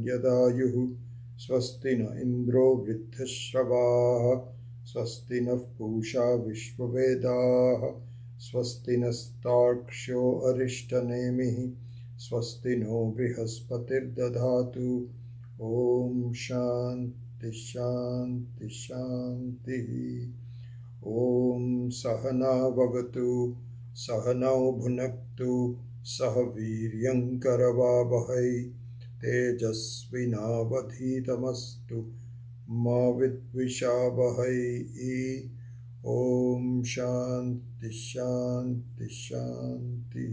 yadayuhu swasti na indro vriddhashravah swasti na pusha vishvavedah swasti nastarksho arishtanemihi swasti no brihaspatir dadhatu. Om Shanti Shanti Shanti. Om Sahana Bhavatu Sahanau Bhunaktu Sahaviryam Karavavahai Tejasvinavadhitamastu Ma Vidvishavahai. Om Shanti Shanti Shanti.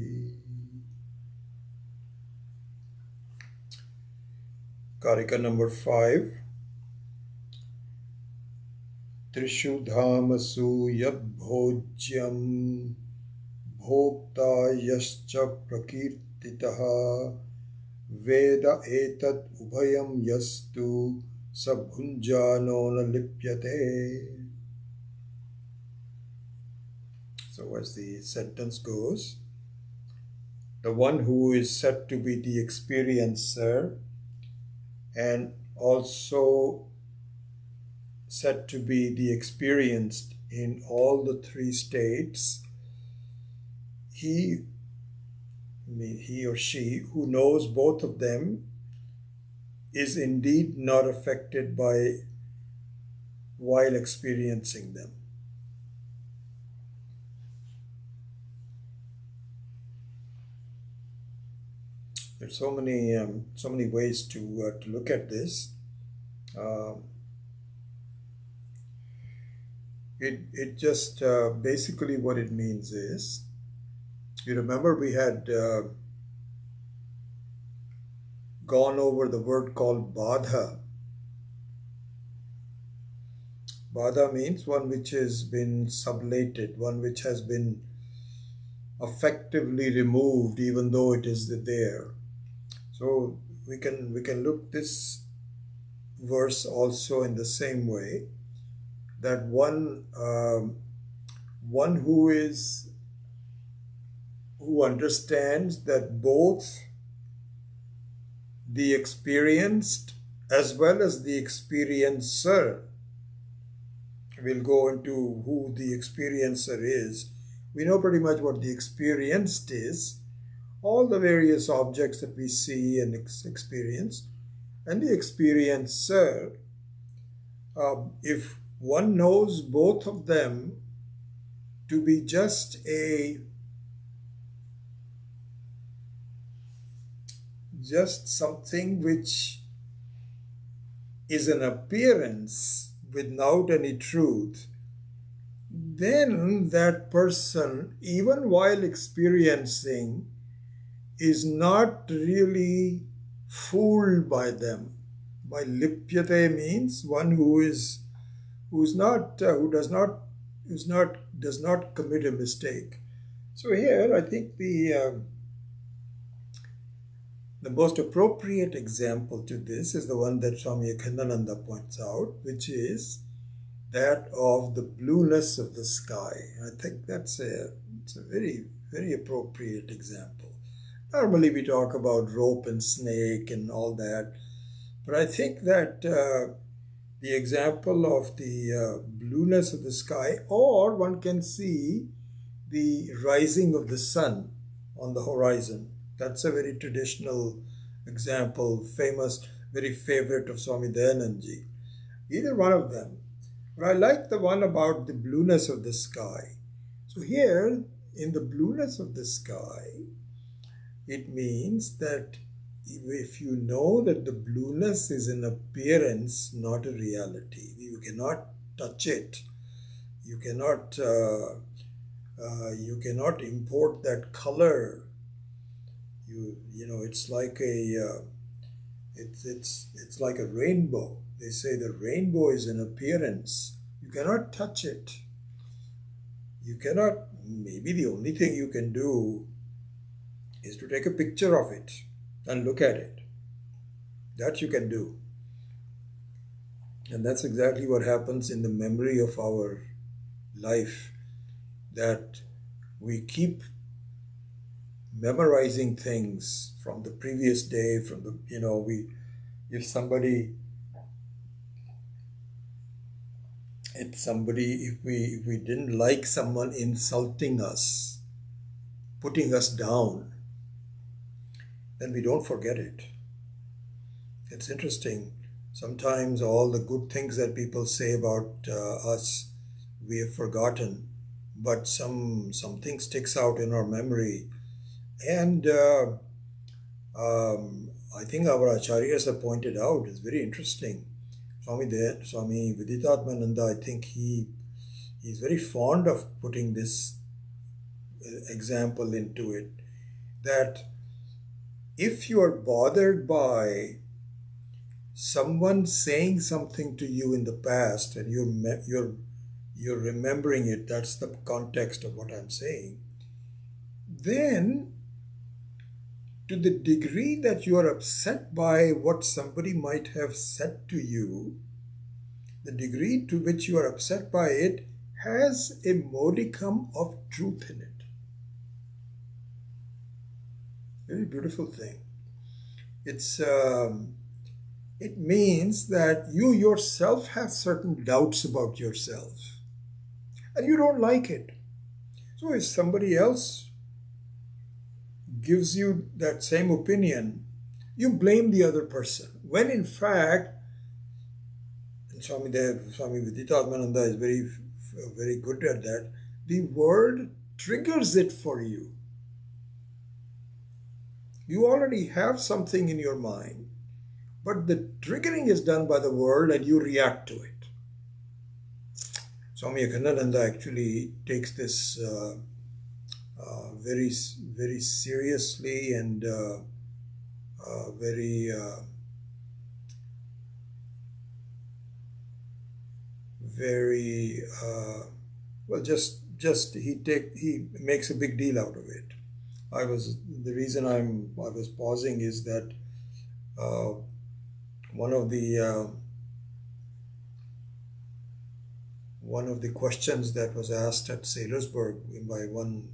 Karika number 5. Trishu dhamasu yadbhojyam bhokta yascha prakirtitaha veda etat ubhayam yastu sabhunjano na lipyate. So as the sentence goes, the one who is said to be the experiencer and also said to be the experienced in all the three states, he or she who knows both of them is indeed not affected by while experiencing them. There's so many ways to look at this. It just basically what it means is, you remember we had gone over the word called badha. Badha means one which has been sublated, one which has been effectively removed even though it is there. So we can look this verse also in the same way, that one who understands that both the experienced as well as the experiencer, we'll go into who the experiencer is. We know pretty much what the experienced is, all the various objects that we see and experience, and the experiencer. If one knows both of them to be just something which is an appearance without any truth, then that person, even while experiencing, is not really fooled by them. By lipyate means one who does not commit a mistake. So here I think the most appropriate example to this is the one that Swami Akhandananda points out, which is that of the blueness of the sky. I think it's a very, very appropriate example. Normally we talk about rope and snake and all that, but I think that the example of the blueness of the sky, or one can see the rising of the sun on the horizon. That's a very traditional example, famous, very favorite of Swami Dayanandji. Either one of them. But I like the one about the blueness of the sky. So here, in the blueness of the sky, it means that if you know that the blueness is an appearance, not a reality, you cannot touch it. You cannot import that color. You know, it's like it's like a rainbow. They say the rainbow is an appearance. You cannot touch it. You cannot. Maybe the only thing you can do is to take a picture of it and look at it. That you can do. And that's exactly what happens in the memory of our life, that we keep memorizing things from the previous day, from the, we if somebody, if we didn't like someone insulting us, putting us down, then we don't forget it. It's interesting. Sometimes all the good things that people say about us, we have forgotten, but something sticks out in our memory. And I think our acharyas have pointed out, it's very interesting. Swami Viditatmananda, I think he's very fond of putting this example into it, that if you are bothered by someone saying something to you in the past and you're remembering it, that's the context of what I'm saying, then to the degree that you are upset by what somebody might have said to you, the degree to which you are upset by it has a modicum of truth in it. Very beautiful thing. It means that you yourself have certain doubts about yourself and you don't like it. So if somebody else gives you that same opinion, you blame the other person. When in fact, and Swami Viditatmananda is very good at that, the word triggers it for you. You already have something in your mind, but the triggering is done by the world and you react to it. Swami Akhandananda actually takes this very, very seriously and he makes a big deal out of it. The reason I was pausing is that one of the questions that was asked at Sailorsburg by one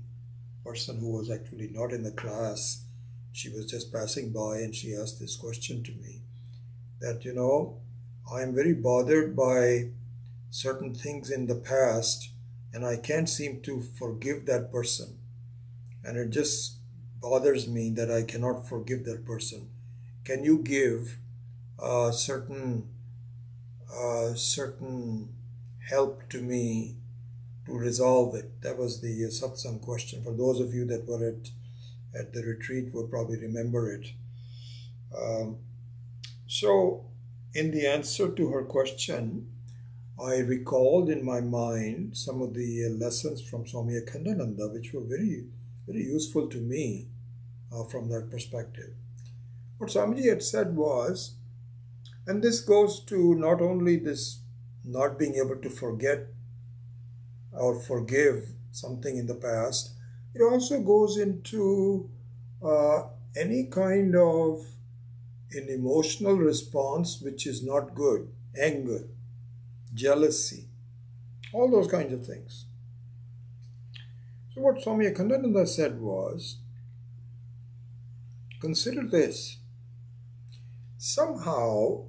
person who was actually not in the class, she was just passing by and she asked this question to me, that, I am very bothered by certain things in the past and I can't seem to forgive that person. And it just bothers me that I cannot forgive that person. Can you give certain help to me to resolve it? That was the satsang question. For those of you that were at the retreat will probably remember it. So in the answer to her question, I recalled in my mind some of the lessons from Swami Akhandananda, which were very, very useful to me from that perspective. What Swamiji had said was, and this goes to not only this not being able to forget or forgive something in the past, it also goes into any kind of an emotional response which is not good, anger, jealousy, all those kinds of things. So what Swami Akhandananda said was, consider this. Somehow,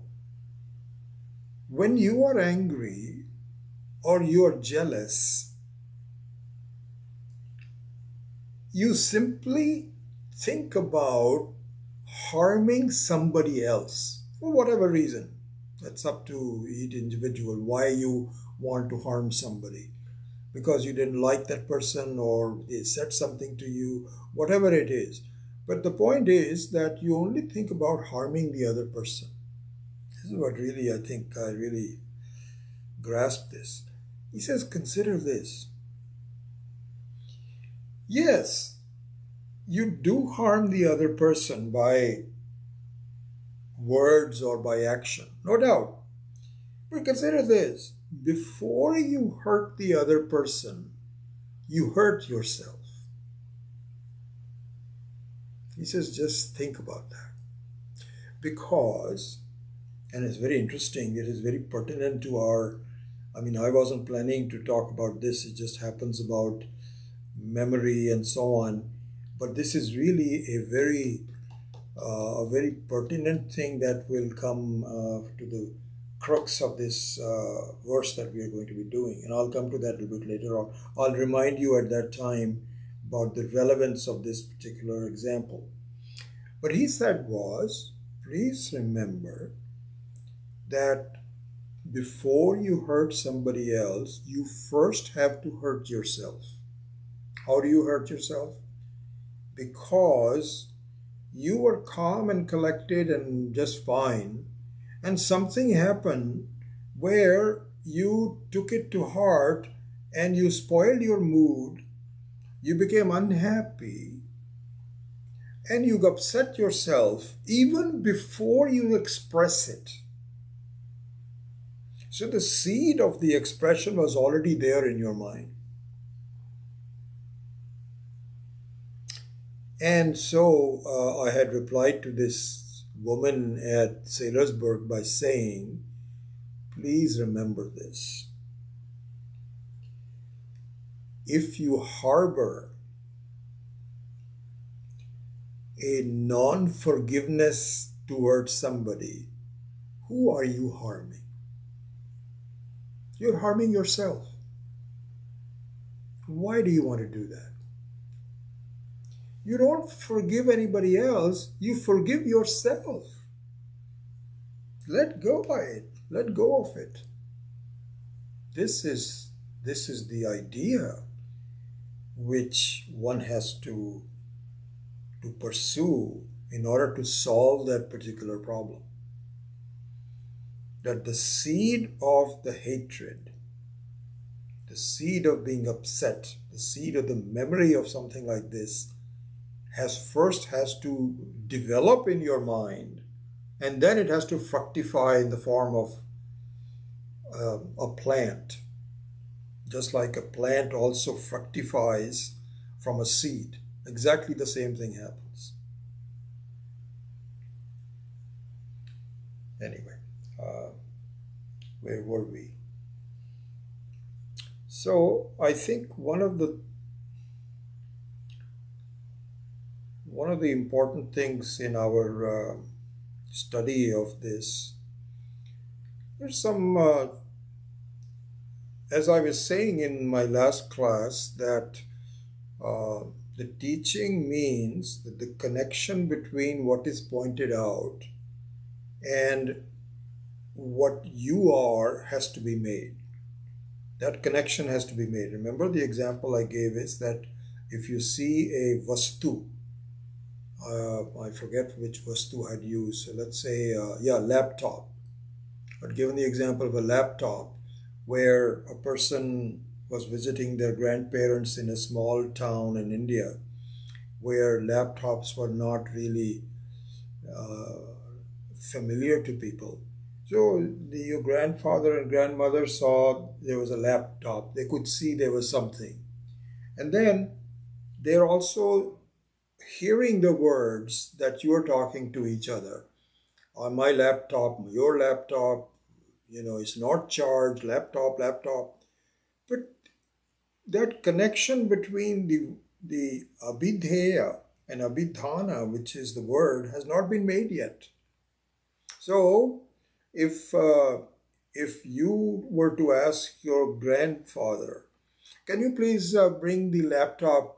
when you are angry or you are jealous, you simply think about harming somebody else for whatever reason. That's up to each individual, why you want to harm somebody. Because you didn't like that person or they said something to you, whatever it is. But the point is that you only think about harming the other person. This is what really, I think, I really grasp this. He says, consider this. Yes, you do harm the other person by words or by action, no doubt. But consider this. Before you hurt the other person, you hurt yourself. He says, just think about that. Because, and it's very interesting, it is very pertinent to I wasn't planning to talk about this, it just happens about memory and so on. But this is really a very a very pertinent thing that will come to the crux of this verse that we are going to be doing. And I'll come to that a little bit later on. I'll remind you at that time about the relevance of this particular example. What he said was, please remember that before you hurt somebody else, you first have to hurt yourself. How do you hurt yourself? Because you were calm and collected and just fine, and something happened where you took it to heart and you spoiled your mood, you became unhappy, and you upset yourself even before you express it. So the seed of the expression was already there in your mind. And so I had replied to this woman at Sailorsburg by saying, please remember this. If you harbor a non-forgiveness towards somebody, who are you harming? You're harming yourself. Why do you want to do that? You don't forgive anybody else, you forgive yourself. Let go by it. Let go of it. This is the idea which one has to pursue in order to solve that particular problem. That the seed of the hatred, the seed of being upset, the seed of the memory of something like this has to develop in your mind, and then it has to fructify in the form of a plant. Just like a plant also fructifies from a seed. Exactly the same thing happens. Anyway, where were we? So I think one of the important things in our study of this, there's some, as I was saying in my last class, that the teaching means that the connection between what is pointed out and what you are has to be made. That connection has to be made. Remember the example I gave is that if you see a vastu, I forget which vastu I'd use. So let's say, laptop. I'd given the example of a laptop where a person was visiting their grandparents in a small town in India where laptops were not really familiar to people. So your grandfather and grandmother saw there was a laptop. They could see there was something. And then they're also hearing the words that you're talking to each other. On my laptop, your laptop, it's not charged, laptop. But that connection between the abhidheya and abhidhana, which is the word, has not been made yet. So if you were to ask your grandfather, can you please bring the laptop?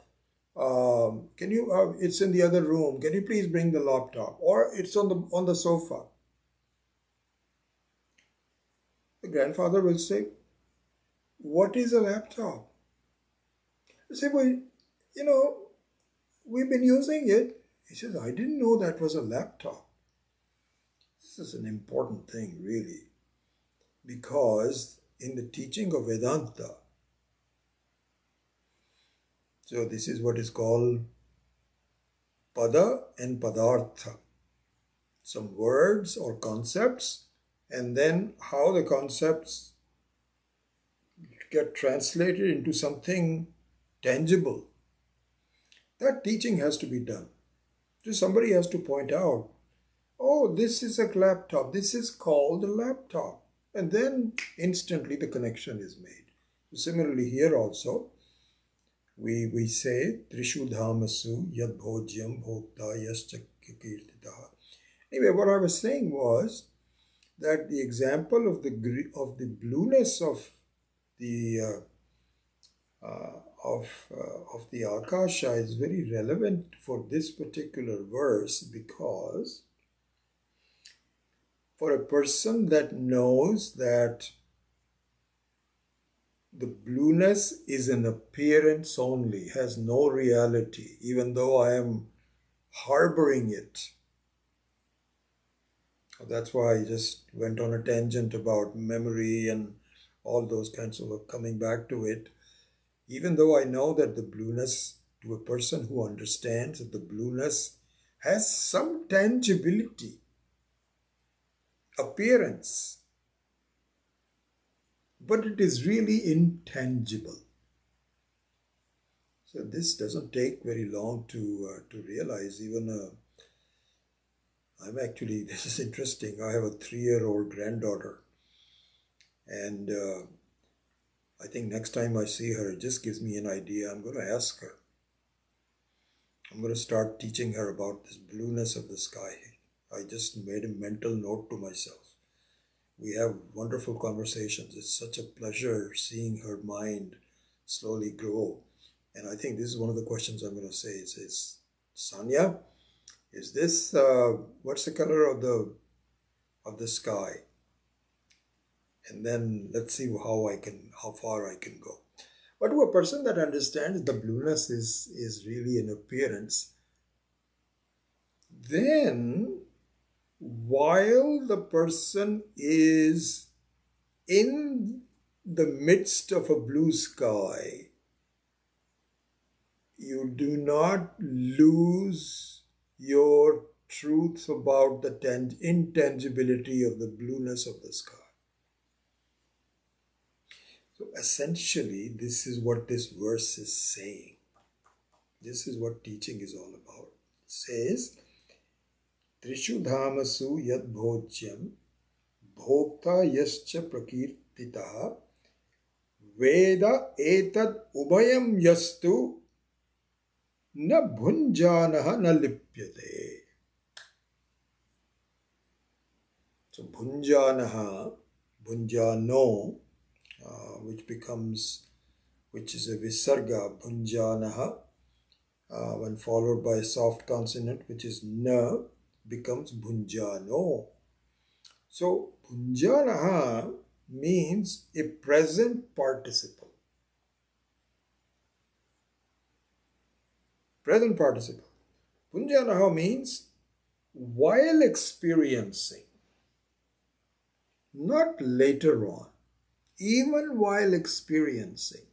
It's in the other room. Can you please bring the laptop? Or it's on the sofa. The grandfather will say, what is a laptop? I say, well, we've been using it. He says, I didn't know that was a laptop. This is an important thing, really, because in the teaching of Vedanta, so this is what is called pada and padartha, some words or concepts, and then how the concepts get translated into something tangible. That teaching has to be done. So somebody has to point out, oh, this is a laptop. This is called a laptop. And then instantly the connection is made. Similarly here also, we say, Trishu dhamasu yad bhojyam bhokta yaschakya kirtitaha. Anyway, what I was saying was that the example of the blueness of the of the Akasha is very relevant for this particular verse, because for a person that knows that the blueness is an appearance only, has no reality, even though I am harboring it. That's why I just went on a tangent about memory and all those kinds of coming back to it. Even though I know that the blueness, to a person who understands that the blueness has some tangibility, appearance, but it is really intangible. So this doesn't take very long to realize. Even I'm actually, this is interesting. I have a 3-year-old granddaughter, and I think next time I see her, it just gives me an idea. I'm going to ask her. I'm going to start teaching her about this blueness of the sky. I just made a mental note to myself. We have wonderful conversations. It's such a pleasure seeing her mind slowly grow. And I think this is one of the questions I'm going to say. It says, Sanya, is this, what's the color of the sky? And then let's see how far I can go. But to a person that understands the blueness is really an appearance, then while the person is in the midst of a blue sky, you do not lose your truth about the intangibility of the blueness of the sky. So essentially, this is what this verse is saying. This is what teaching is all about. It says, Trishu dhamasu yad bhojyam bhokta yascha prakirtitaha veda etad ubayam yastu na bhunjanaha na lipyate. So bhunjanaha, bhunjano, which is a visarga, bhunjanaha, when followed by a soft consonant, which is na, becomes bhunjano. So bhunjanaha means a present participle. Present participle. Bhunjanaha means while experiencing, not later on. Even while experiencing,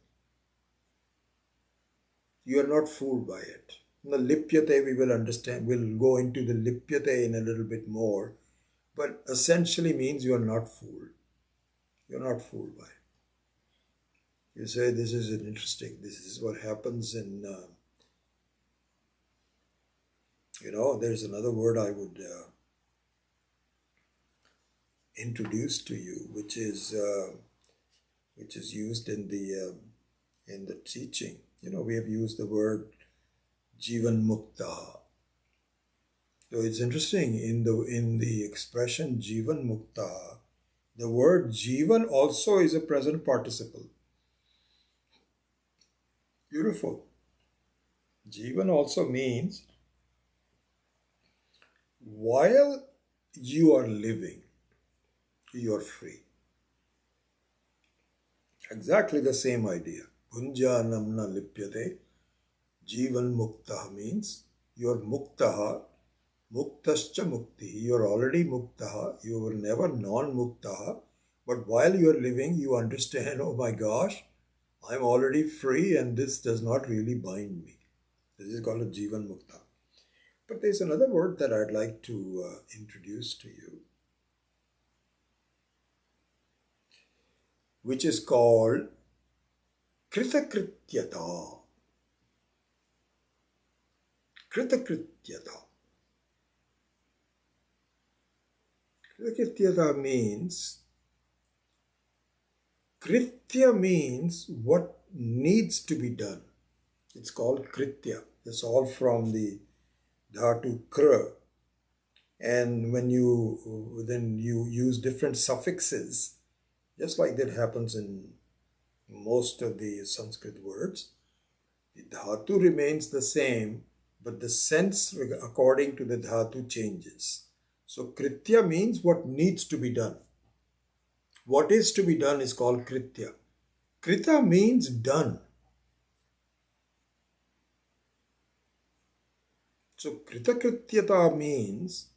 you are not fooled by it. In the lipyate, we will understand, we'll go into the lipyate in a little bit more, but essentially means you are not fooled. You're not fooled by it. You say, this is interesting, this is what happens in, there's another word I would introduce to you, which is used in the teaching. We have used the word Jivan Mukta. So it's interesting, in the expression Jivan Mukta, the word Jivan also is a present participle. Beautiful. Jivan also means while you are living, you are free. Exactly the same idea. Bhunjanam na lipyate. Jivan muktaha means you are muktaha. Muktascha mukti. You are already muktaha. You were never non-muktaha. But while you are living, you understand, oh my gosh, I'm already free and this does not really bind me. This is called a Jivan mukta. But there's another word that I'd like to introduce to you, which is called Kritakrityata. Kritakrityata. Kritakrityata means, Kritya means what needs to be done. It's called Kritya. It's all from the dhatu kra, And when you then you use different suffixes, just like that happens in most of the Sanskrit words, the dhatu remains the same, but the sense according to the dhatu changes. So kritya means what needs to be done. What is to be done is called kritya. Krita means done. So kritakrityata means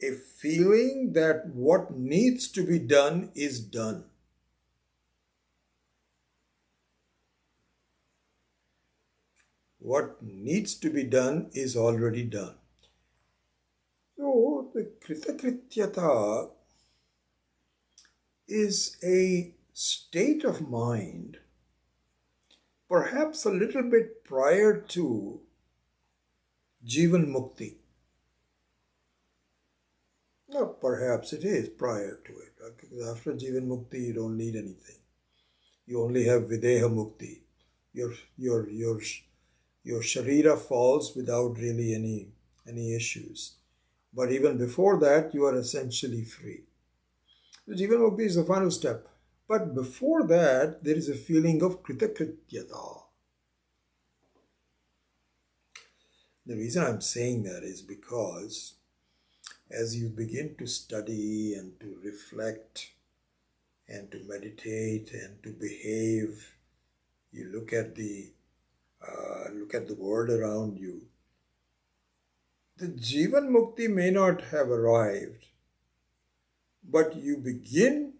a feeling that what needs to be done is done. What needs to be done is already done. So the kritakrityata is a state of mind, perhaps a little bit prior to Jivan Mukti. No, perhaps it is prior to it. Because after Jivan Mukti, you don't need anything. You only have Videha Mukti. Your Sharira falls without really any issues. But even before that, you are essentially free. So Jivan Mukti is the final step. But before that, there is a feeling of Kritakrityata. The reason I'm saying that is because as you begin to study and to reflect and to meditate and to behave, you look at the world around you. The Jivan Mukti may not have arrived, but you begin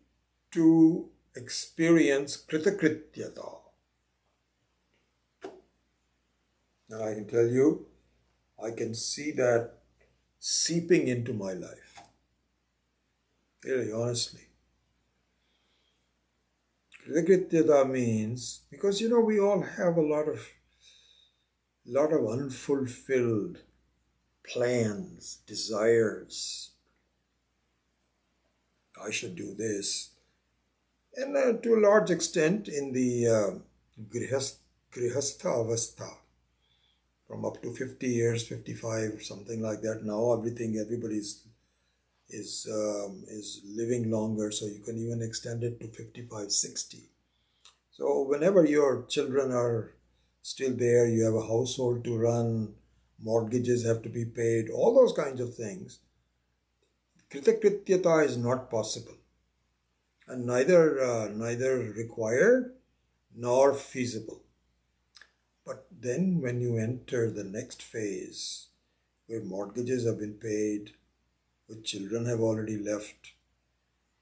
to experience Kritakrityata. And I can tell you, I can see that seeping into my life. Really, honestly. Kritakrityata means, because we all have a lot of unfulfilled plans, desires. I should do this. And to a large extent in the grihastha avastha, from up to 50 years, 55, something like that. Now everybody is living longer, so you can even extend it to 55, 60. So whenever your children are still there, you have a household to run, mortgages have to be paid, all those kinds of things. Kritakrityata is not possible, and neither required nor feasible. But then when you enter the next phase, where mortgages have been paid, where children have already left,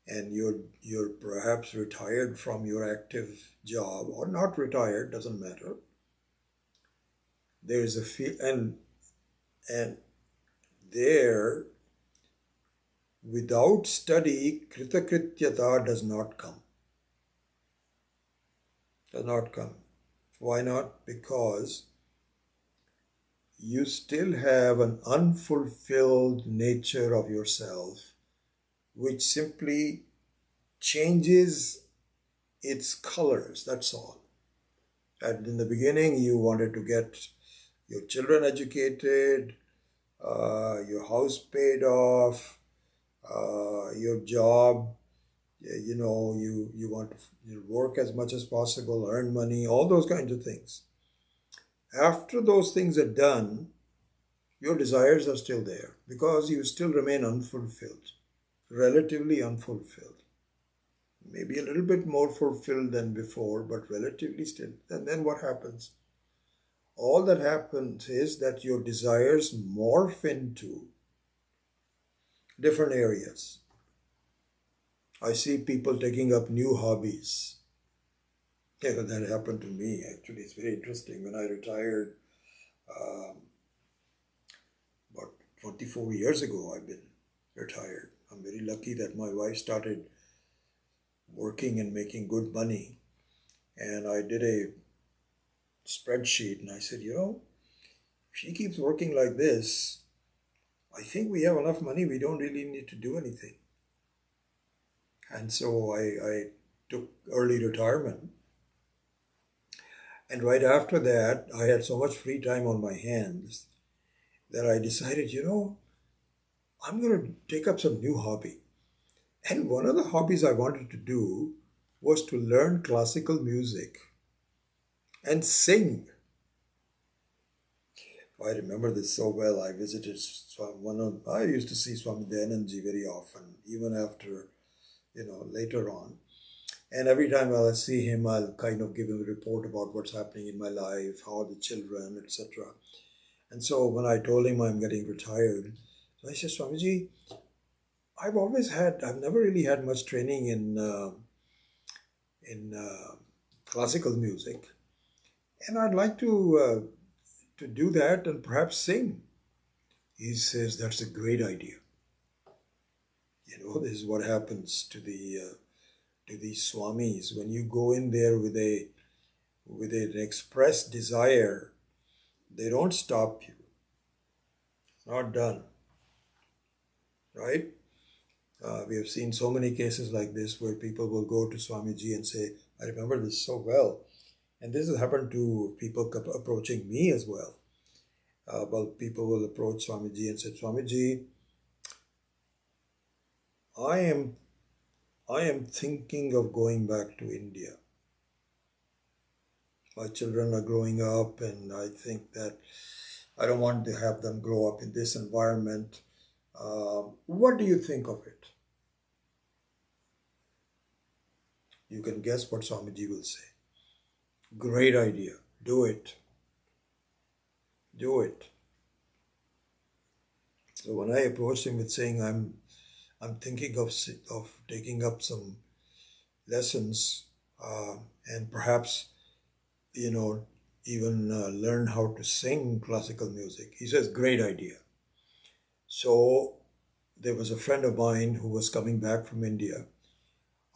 and you're perhaps retired from your active job, or not retired, doesn't matter. There is a feel, and there, without study, kritakrityata does not come. Does not come. Why not? Because you still have an unfulfilled nature of yourself, which simply changes its colors, that's all. And in the beginning, you wanted to get your children educated, your house paid off, your job, you want to work as much as possible, earn money, all those kinds of things. After those things are done, your desires are still there because you still remain unfulfilled, relatively unfulfilled. Maybe a little bit more fulfilled than before, but relatively still. And then what happens? All that happens is that your desires morph into different areas. I see people taking up new hobbies. Yeah, that happened to me actually. It's very interesting. When I retired about 24 years ago, I've been retired. I'm very lucky that my wife started working and making good money. And I did a spreadsheet and I said, if she keeps working like this, I think we have enough money. We don't really need to do anything. And so I took early retirement. And right after that, I had so much free time on my hands that I decided, I'm going to take up some new hobby. And one of the hobbies I wanted to do was to learn classical music and sing. I remember this so well. I visited I used to see Swami Dayanandji very often, even after, later on. And every time I'll see him, I'll kind of give him a report about what's happening in my life, how are the children, etc. And so when I told him I'm getting retired, so I said, Swamiji, I've never really had much training in classical music, and I'd like to do that and perhaps sing. He says that's a great idea. This is what happens to these swamis when you go in there with an expressed desire. They don't stop you. Not done, right? We have seen so many cases like this where people will go to Swamiji and say, I remember this so well. And this has happened to people approaching me as well. People will approach Swamiji and say, Swamiji, I am thinking of going back to India. My children are growing up, and I think that I don't want to have them grow up in this environment. What do you think of it? You can guess what Swamiji will say. Great idea. Do it. Do it. So when I approached him with saying I'm thinking of taking up some lessons and perhaps even learn how to sing classical music, he says great idea. So there was a friend of mine who was coming back from India,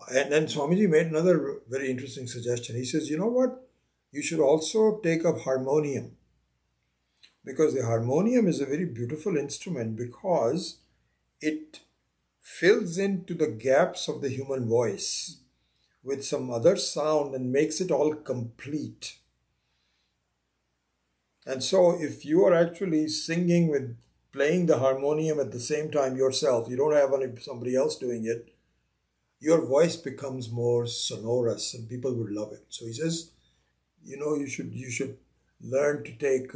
and then Swamiji made another very interesting suggestion. He says, you know what, you should also take up harmonium, because the harmonium is a very beautiful instrument because it fills into the gaps of the human voice with some other sound and makes it all complete. And so if you are actually singing with playing the harmonium at the same time yourself, you don't have somebody else doing it, your voice becomes more sonorous and people would love it. So he says, you should learn to take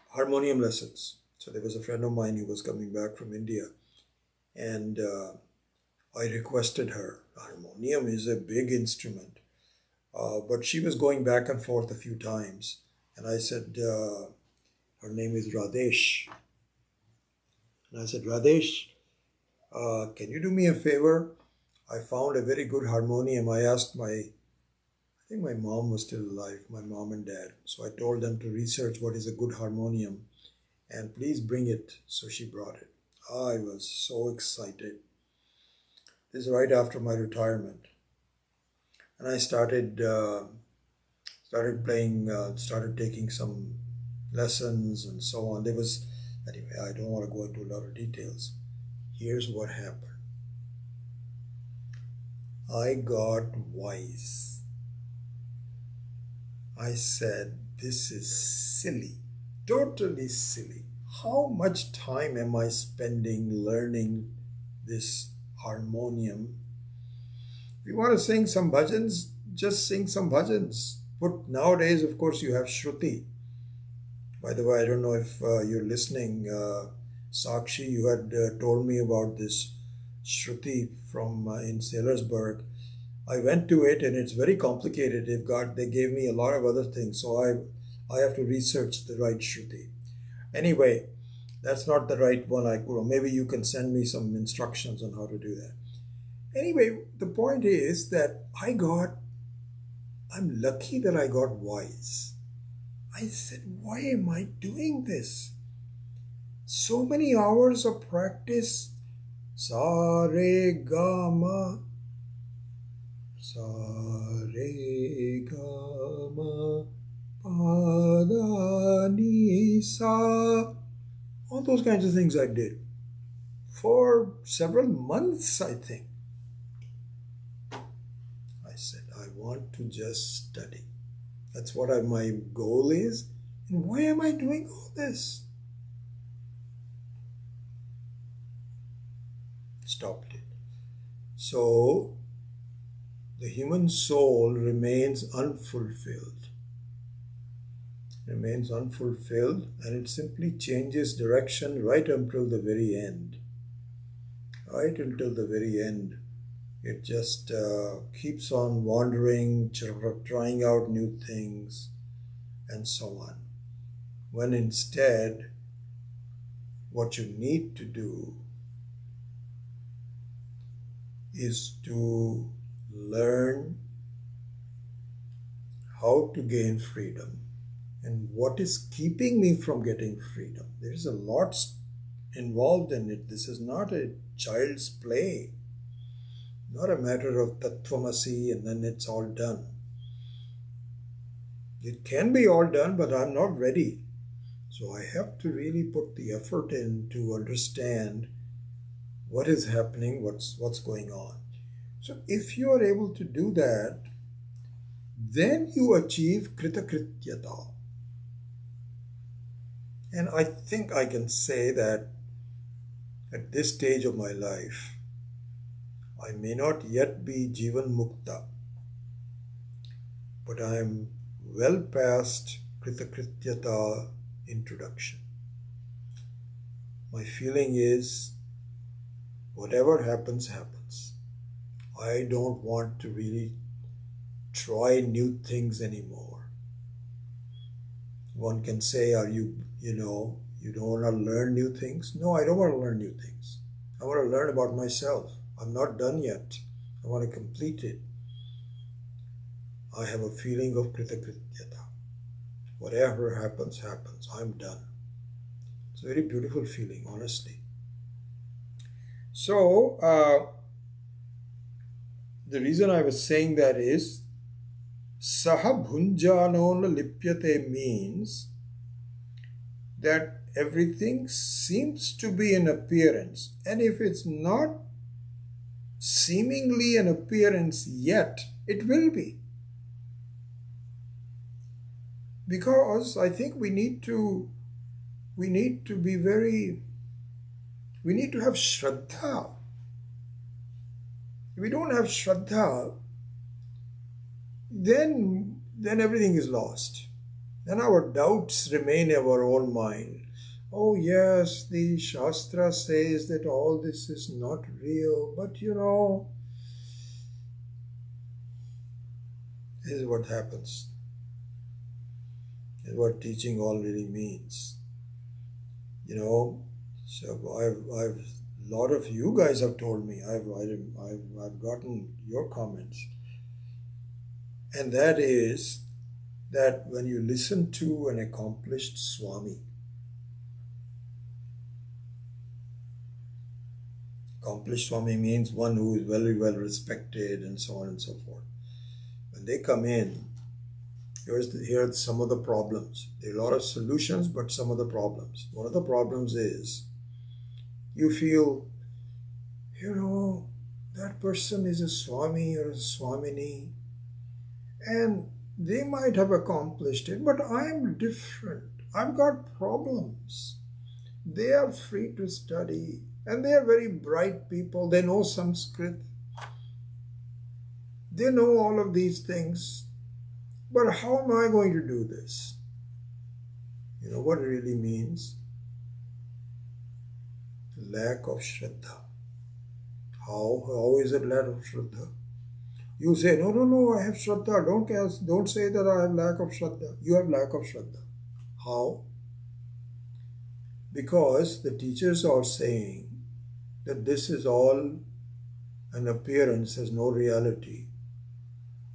harmonium lessons. So there was a friend of mine who was coming back from India, and I requested her. Harmonium is a big instrument, but she was going back and forth a few times, and I said, her name is Radesh, and I said, Radesh, can you do me a favor? I found a very good harmonium. I asked I think my mom was still alive, my mom and dad. So I told them to research what is a good harmonium and please bring it. So she brought it. I was so excited. This is right after my retirement. And I started playing, started taking some lessons and so on. Anyway, I don't want to go into a lot of details. Here's what happened. I got wise. I said, this is silly, totally silly. How much time am I spending learning this harmonium? If you want to sing some bhajans, just sing some bhajans. Nowadays, of course, you have Shruti. By the way, I don't know if you're listening, Sakshi, you had told me about this Shruti from in Sailorsburg. I went to it and it's very complicated. They gave me a lot of other things, so I have to research the right Shruti. Anyway, that's not the right one. Maybe you can send me some instructions on how to do that. Anyway, the point is that I'm lucky that I got wise. I said, why am I doing this? So many hours of practice. Sa re ga ma. Sa re ga ma. Pa da ni sa. All those kinds of things I did for several months, I think. I said, I want to just study. That's what my goal is And why am I doing all this? Stopped it. So the human soul remains unfulfilled. Remains unfulfilled, and it simply changes direction right until the very end. Right until the very end. It just keeps on wandering, trying out new things, and so on. When instead, what you need to do is to learn how to gain freedom and what is keeping me from getting freedom. There is a lot involved in it. This is not a child's play, not a matter of tattvamasi and then it's all done. It can be all done, but I'm not ready. So I have to really put the effort in to understand what is happening, what's going on. So if you are able to do that, then you achieve kritakrityata. And I think I can say that at this stage of my life, I may not yet be Jivan Mukta, but I am well past kritakrityata introduction. My feeling is whatever happens, happens. I don't want to really try new things anymore. One can say, you don't want to learn new things? No, I don't want to learn new things. I want to learn about myself. I'm not done yet. I want to complete it. I have a feeling of kritakrityata. Whatever happens, happens. I'm done. It's a very beautiful feeling, honestly. So, the reason I was saying that is, saha bhunjano lipyate means that everything seems to be an appearance. And if it's not seemingly an appearance yet, it will be. Because I think we need to have Shraddha. If we don't have Shraddha, then everything is lost. Then our doubts remain in our own mind. Oh yes, the Shastra says that all this is not real, but this is what happens. This is what teaching all really means. So I've a lot of you guys have told me. I've gotten your comments, and that is that when you listen to an accomplished Swami, accomplished Swami means one who is very well respected and so on and so forth. When they come in, here are some of the problems. There are a lot of solutions, but some of the problems. One of the problems is you feel, that person is a Swami or a Swamini, and they might have accomplished it, but I am different. I've got problems. They are free to study, and they are very bright people. They know Sanskrit. They know all of these things. But how am I going to do this? You know what it really means? Lack of Shraddha. How is it lack of Shraddha? You say, no, I have Shraddha. Don't say that I have lack of Shraddha. You have lack of Shraddha. How? Because the teachers are saying that this is all an appearance, has no reality.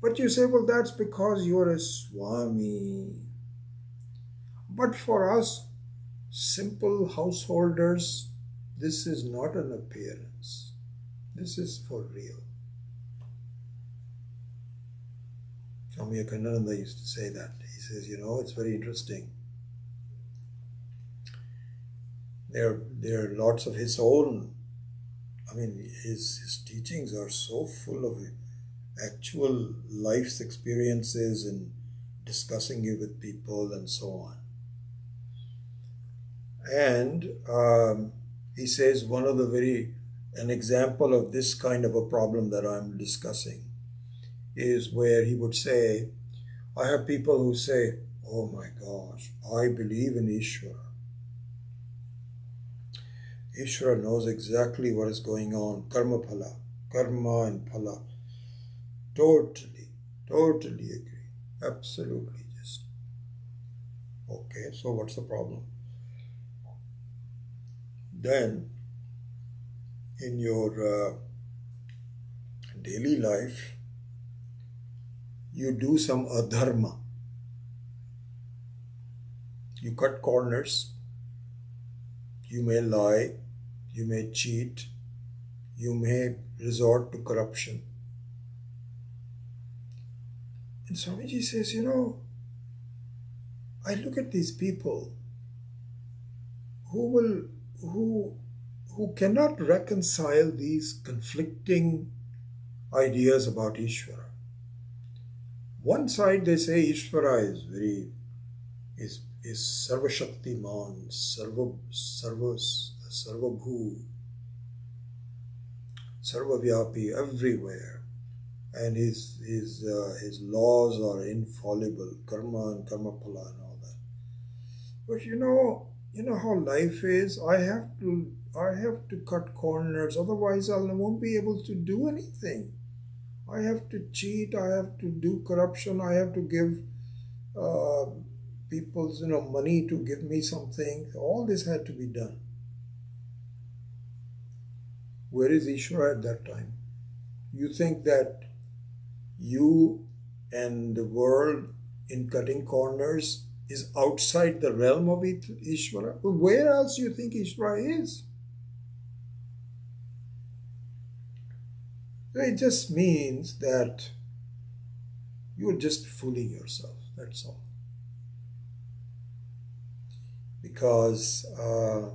But you say, well, that's because you are a Swami. But for us, simple householders, this is not an appearance. This is for real. Swami Akhandananda used to say that. He says, it's very interesting. There are lots of his own, his teachings are so full of actual life's experiences and discussing it with people and so on. And he says an example of this kind of a problem that I'm discussing is where he would say, I have people who say, oh my gosh, I believe in Ishvara. Ishvara knows exactly what is going on. Karma phala, karma and phala. Totally agree. Absolutely. Just okay, so what's the problem? Then in your daily life, you do some adharma. You cut corners. You may lie. You may cheat. You may resort to corruption. And Swamiji says, I look at these people who cannot reconcile these conflicting ideas about Ishvara. One side they say Ishvara is Sarvashaktiman, Sarvabhu, Sarvavyapi, everywhere, and his laws are infallible, karma and karma phala and all that. But you know how life is. I have to cut corners, otherwise I won't be able to do anything. I have to cheat. I have to do corruption. I have to give people's money to give me something. All this had to be done. Where is Ishvara at that time? You think that you and the world in cutting corners is outside the realm of Ishvara? Well, where else do you think Ishvara is? It just means that you're just fooling yourself, that's all. Because I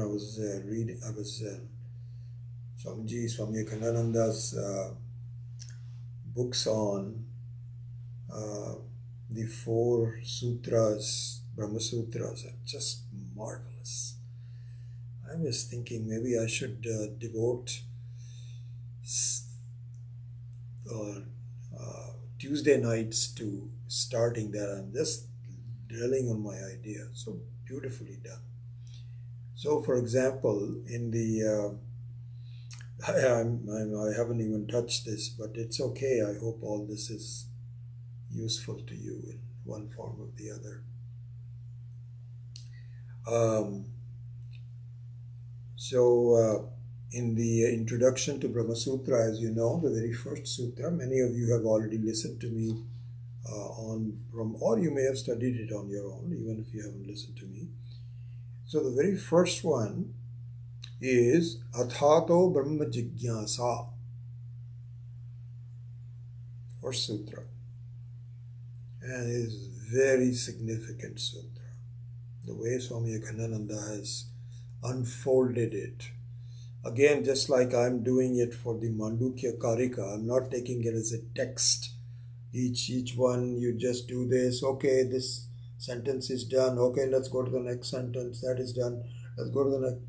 was Swami Akhandananda's books on the 4 sutras, Brahma Sutras, are just marvelous. I was thinking maybe I should devote Tuesday nights to starting that. I'm just dwelling on my idea. So beautifully done. So, for example, in the I haven't even touched this, but it's okay. I hope all this is useful to you in one form or the other. In the introduction to Brahma Sutra, as you know, the very first sutra, many of you have already listened to me or you may have studied it on your own, even if you haven't listened to me. So the very first one is Athato Brahma Jigyasa. First sutra. And it is very significant sutra. The way Swami Akhandananda has unfolded it. Again, just like I'm doing it for the Mandukya Karika, I'm not taking it as a text. Each one, you just do this. Okay, this sentence is done. Okay, let's go to the next sentence. That is done. Let's go to the next.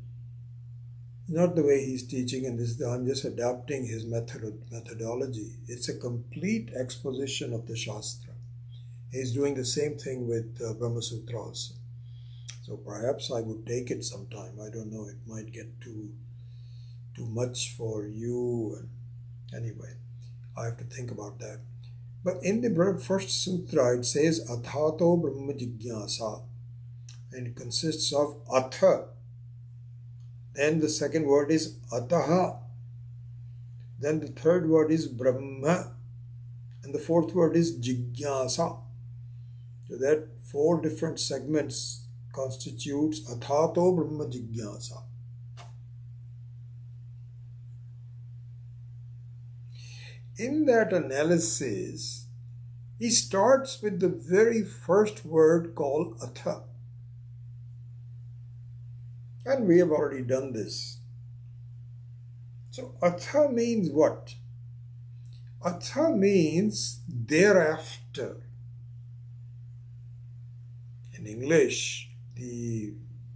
Not the way he's teaching, and I'm just adapting his methodology. It's a complete exposition of the Shastra. He's doing the same thing with Brahma Sutra also. So perhaps I would take it sometime. I don't know. It might get too much for you. Anyway, I have to think about that. But in the first sutra, it says Athato Brahma Jigyasa. And it consists of Atha. Then the second word is Ataha. Then the third word is Brahma. And the fourth word is Jigyasa. So that 4 different segments constitutes Athato Brahma Jigyasa. In that analysis, he starts with the very first word called Atha. And we have already done this. So Atha means what? Atha means thereafter. In English, the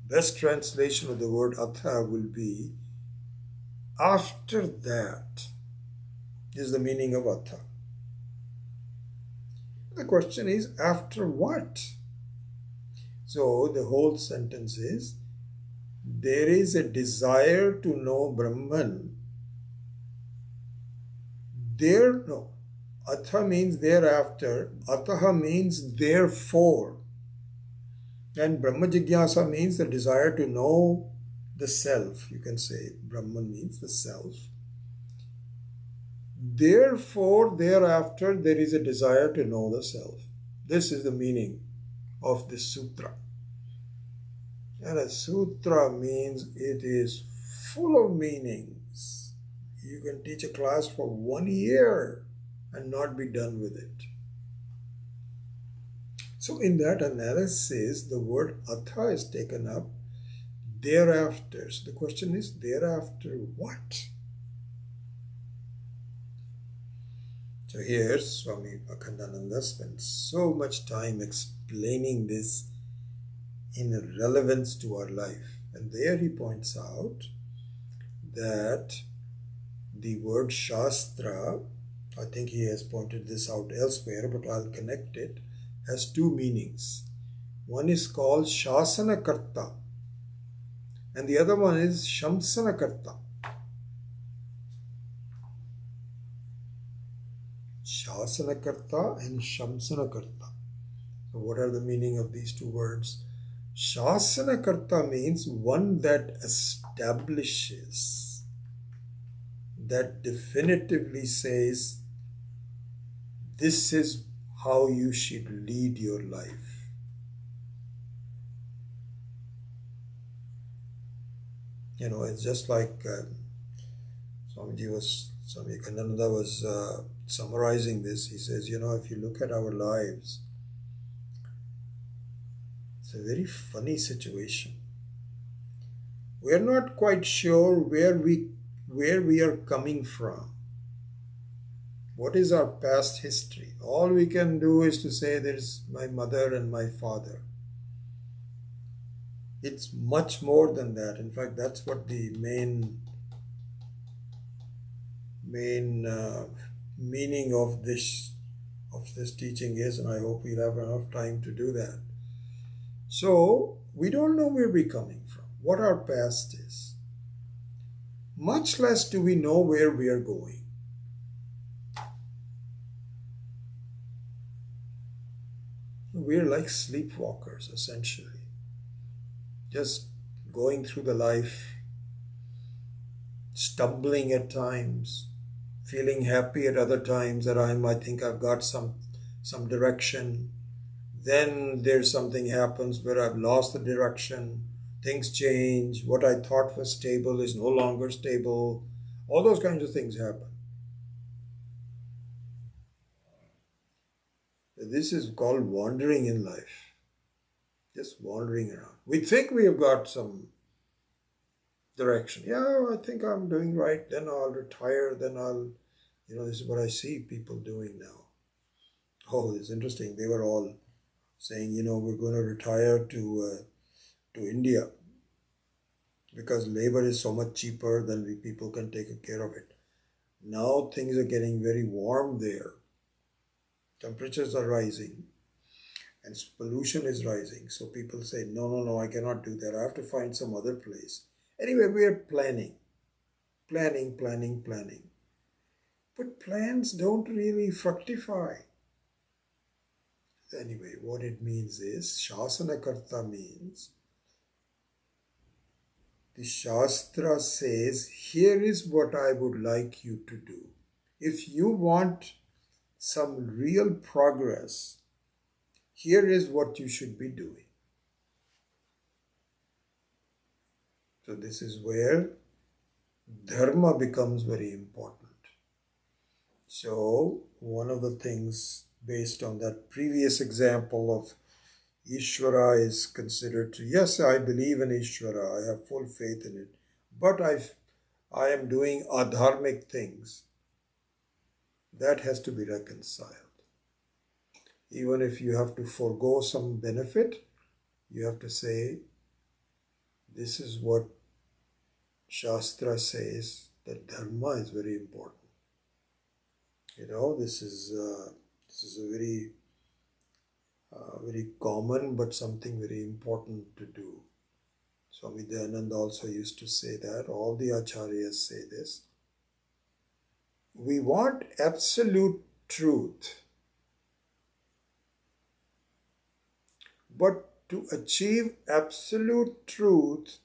best translation of the word atha will be after that is the meaning of atha. The question is, after what? So the whole sentence is, there is a desire to know Brahman. Atha means thereafter, ataha means therefore. And Brahma Jigyasa means the desire to know the self. You can say Brahman means the self. Therefore, thereafter, there is a desire to know the self. This is the meaning of this sutra. And a sutra means it is full of meanings. You can teach a class for 1 year and not be done with it. So in that analysis, the word atha is taken up thereafter. So the question is, thereafter what? So here Swami Akhandananda spends so much time explaining this in relevance to our life. And there he points out that the word Shastra, I think he has pointed this out elsewhere, but I'll connect it, has two meanings. One is called Shasana Karta and the other one is Shamsana Karta. Shasana Karta and Shamsana Karta. So what are the meaning of these two words? Shasana Karta means one that establishes, that definitively says, this is how you should lead your life. You know, it's just like Swami Akhandananda was summarizing this. He says, you know, if you look at our lives, it's a very funny situation. We are not quite sure where we are coming from. What is our past history? All we can do is to say there's my mother and my father. It's much more than that. In fact, that's what the main meaning of this teaching is, and I hope we'll have enough time to do that. So we don't know where we're coming from, what our past is. Much less do we know where we are going. We're like sleepwalkers, essentially. Just going through the life, stumbling at times, feeling happy at other times that I think I've got some direction. Then there's something happens where I've lost the direction. Things change. What I thought was stable is no longer stable. All those kinds of things happen. This is called wandering in life. Just wandering around. We think we have got some direction. Yeah, I think I'm doing right. Then I'll retire. Then this is what I see people doing now. Oh, it's interesting. They were all saying, we're going to retire to India because labor is so much cheaper than people can take care of it. Now things are getting very warm there. Temperatures are rising and pollution is rising. So people say, no, I cannot do that. I have to find some other place. Anyway, we are planning. But plans don't really fructify. Anyway, what it means is, Shasana Karta means, the Shastra says, here is what I would like you to do. If you want some real progress, here is what you should be doing. So this is where dharma becomes very important. So one of the things based on that previous example of Ishvara is considered to, yes, I believe in Ishvara, I have full faith in it, but I am doing adharmic things. That has to be reconciled. Even if you have to forego some benefit, You have to say, this is what Shastra says, that dharma is very important. This is a very common but something very important to do. Swami Dayananda also used to say that. All the acharyas say this. We want absolute truth, but to achieve absolute truth,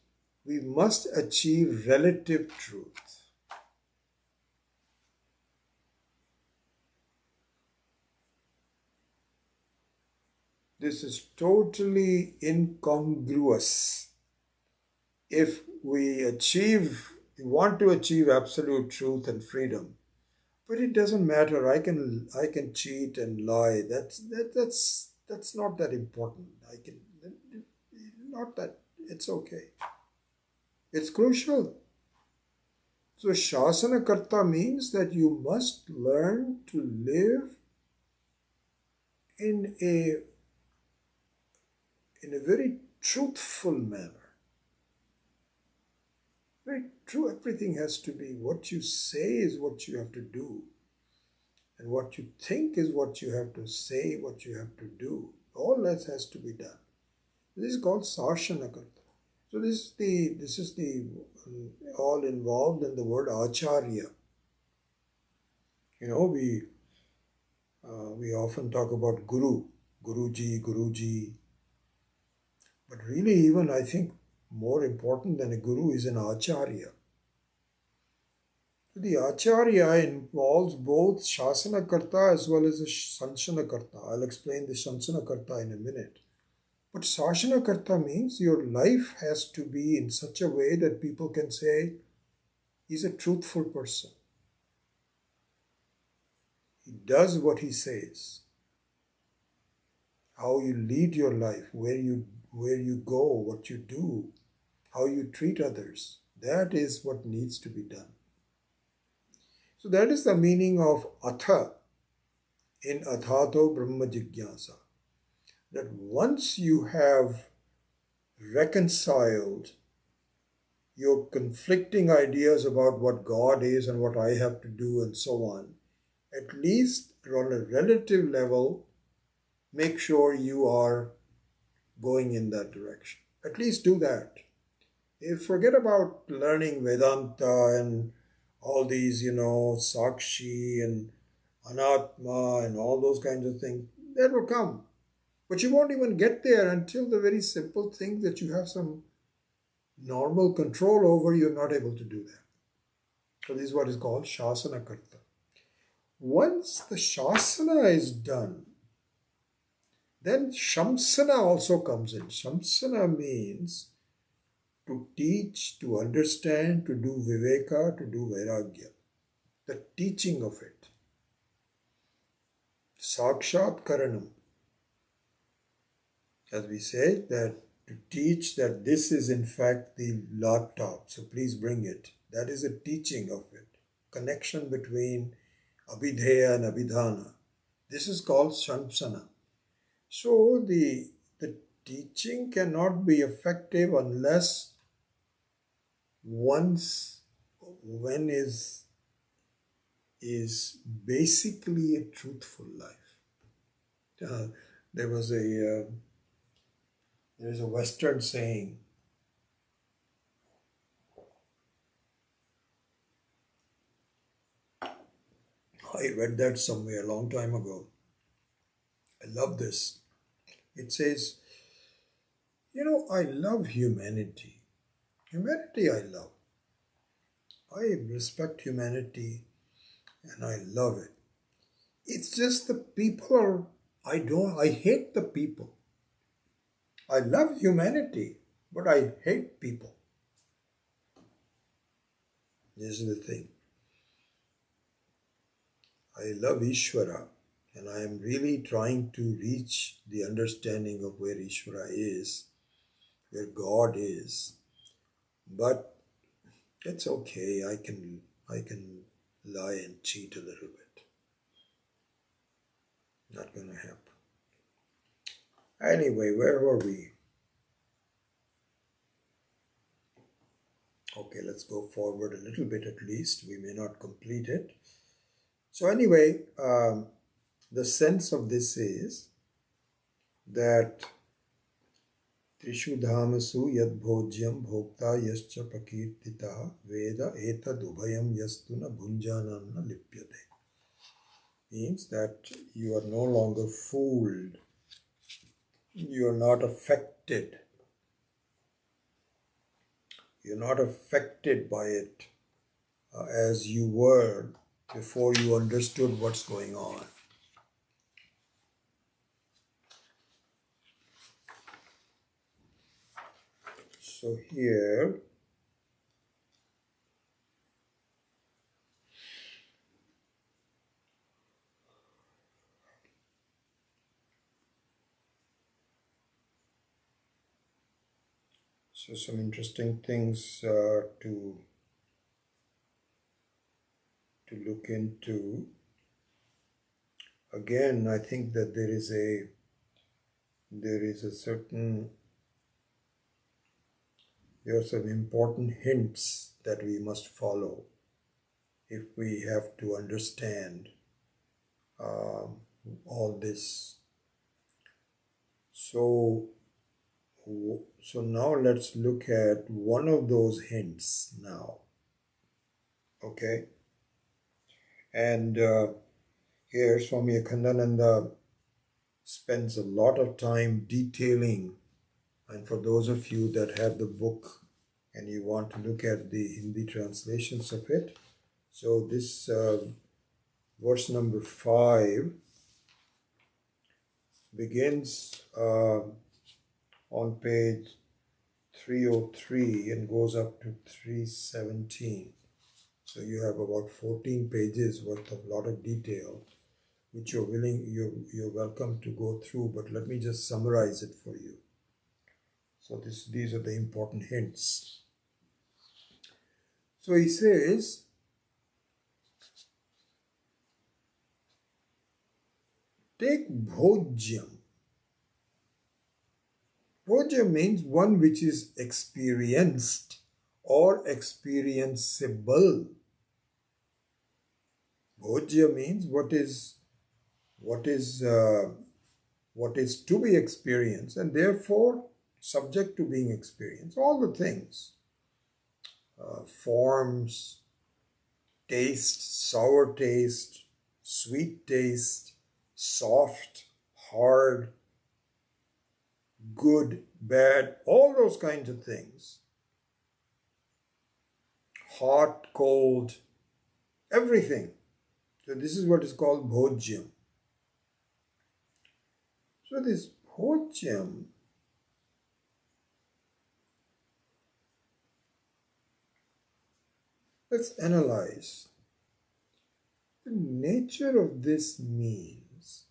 we must achieve relative truth. This is totally incongruous. If we want to achieve absolute truth and freedom, but it doesn't matter. I can cheat and lie. That's not that important. Not that. It's okay. It's crucial. So Shasana Karta means that you must learn to live in a very truthful manner. Very true. Everything has to be, what you say is what you have to do. And what you think is what you have to say, what you have to do. All that has to be done. This is called Sashana Karta. So this is the all involved in the word Acharya. We often talk about Guru, Guruji. But really, even I think more important than a Guru is an Acharya. The Acharya involves both Shasana Karta as well as the Sanchana Karta. I'll explain the Sanchana Karta in a minute. But Sashana Karta means your life has to be in such a way that people can say, he's a truthful person. He does what he says. How you lead your life, where you go, what you do, how you treat others. That is what needs to be done. So that is the meaning of Atha in Athato Brahma Jigyasa. That once you have reconciled your conflicting ideas about what God is and what I have to do and so on, at least on a relative level, make sure you are going in that direction. At least do that. Forget about learning Vedanta and all these, Sakshi and Anatma and all those kinds of things. That will come. But you won't even get there until the very simple thing that you have some normal control over, you're not able to do that. So this is what is called Shasana Karta. Once the Shasana is done, then Shamsana also comes in. Shamsana means to teach, to understand, to do Viveka, to do Vairagya. The teaching of it. Sakshat Karanam. As we say, that to teach that this is in fact the laptop, so please bring it. That is a teaching of it. Connection between Abhidheya and Abhidhana. This is called Shamsana. So the teaching cannot be effective unless when is basically a truthful life. There's a Western saying. I read that somewhere a long time ago. I love this. It says, I love humanity. Humanity I love. I respect humanity and I love it. It's just the people I hate the people. I love humanity, but I hate people. This is the thing. I love Ishvara, and I am really trying to reach the understanding of where Ishvara is, where God is. But it's okay. I can lie and cheat a little bit. Not going to happen. Anyway, where were we? Okay, let's go forward a little bit at least. We may not complete it. So anyway, the sense of this is that Trishu dhamasu yad bhojyam bhokta yascha prakirtita veda etad ubhayam yastuna bhunjananna lipyate. Means that you are no longer fooled. You are not affected. You're not affected by it as you were before you understood what's going on. So here, so some interesting things to look into. Again, I think that there is a certain, there are some important hints that we must follow if we have to understand all this. So now let's look at one of those hints now. Okay, and here Swami Akhandananda spends a lot of time detailing, and for those of you that have the book and you want to look at the Hindi translations of it, so this verse number 5 begins on page 303 and goes up to 317. So you have about 14 pages worth of lot of detail, which you're welcome to go through, but let me just summarize it for you. So these are the important hints. So he says, take bhojyam. Bhojyam means one which is experienced or experienceable. Bhojya means what is to be experienced and therefore subject to being experienced. All the things, forms, taste, sour taste, sweet taste, soft, hard, good, bad, all those kinds of things. Hot, cold, everything. So this is what is called bhojyam. So this bhojyam let's analyze. The nature of this means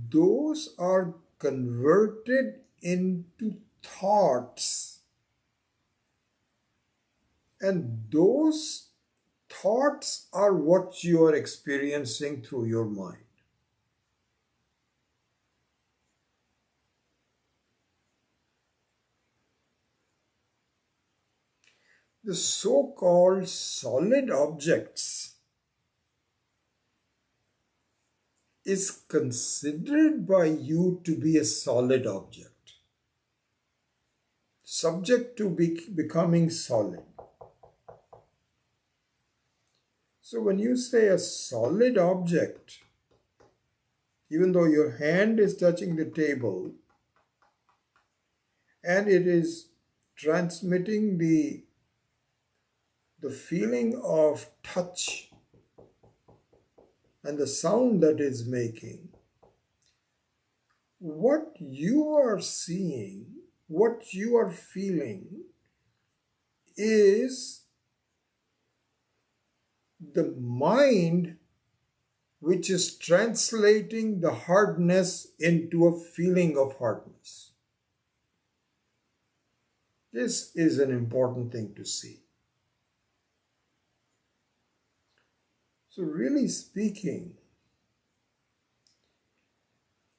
those are converted into thoughts, and those thoughts are what you are experiencing through your mind. The so-called solid objects is considered by you to be a solid object, subject to becoming solid. So when you say a solid object, even though your hand is touching the table and it is transmitting the feeling of touch and the sound that is making, what you are seeing, what you are feeling is the mind which is translating the hardness into a feeling of hardness. This is an important thing to see. So really speaking,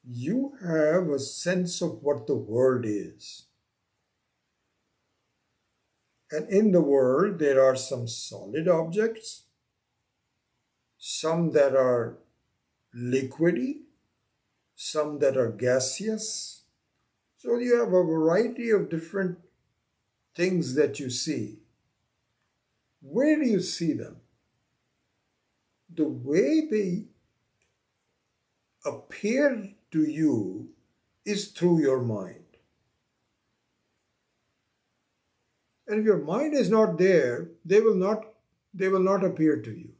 you have a sense of what the world is. And in the world, there are some solid objects, some that are liquidy, some that are gaseous. So you have a variety of different things that you see. Where do you see them? The way they appear to you is through your mind. And if your mind is not there, they will not appear to you.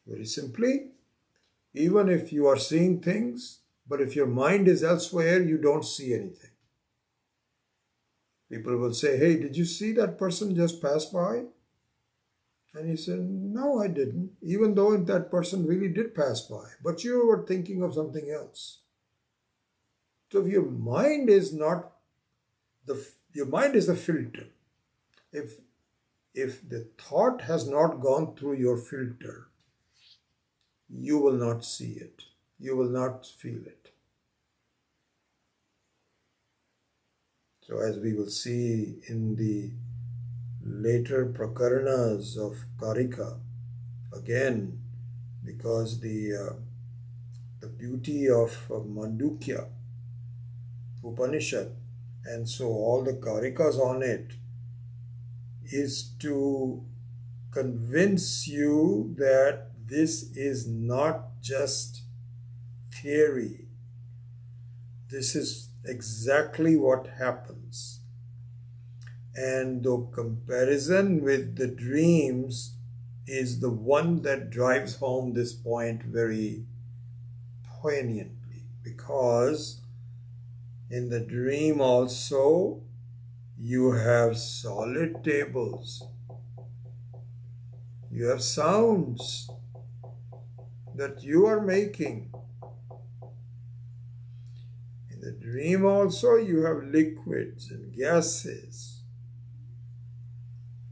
Very simply, even if you are seeing things, but if your mind is elsewhere, you don't see anything. People will say, hey, did you see that person just pass by? And you say, no, I didn't, even though that person really did pass by, but you were thinking of something else. So if your mind is the filter. If the thought has not gone through your filter, you will not see it. You will not feel it. So as we will see in the later prakaranas of Karika, again, because the beauty of Mandukya Upanishad, and so all the Karikas on it, is to convince you that this is not just theory. This is exactly what happens. And the comparison with the dreams is the one that drives home this point very poignantly, because in the dream also you have solid tables, you have sounds that you are making. In the dream also you have liquids and gases,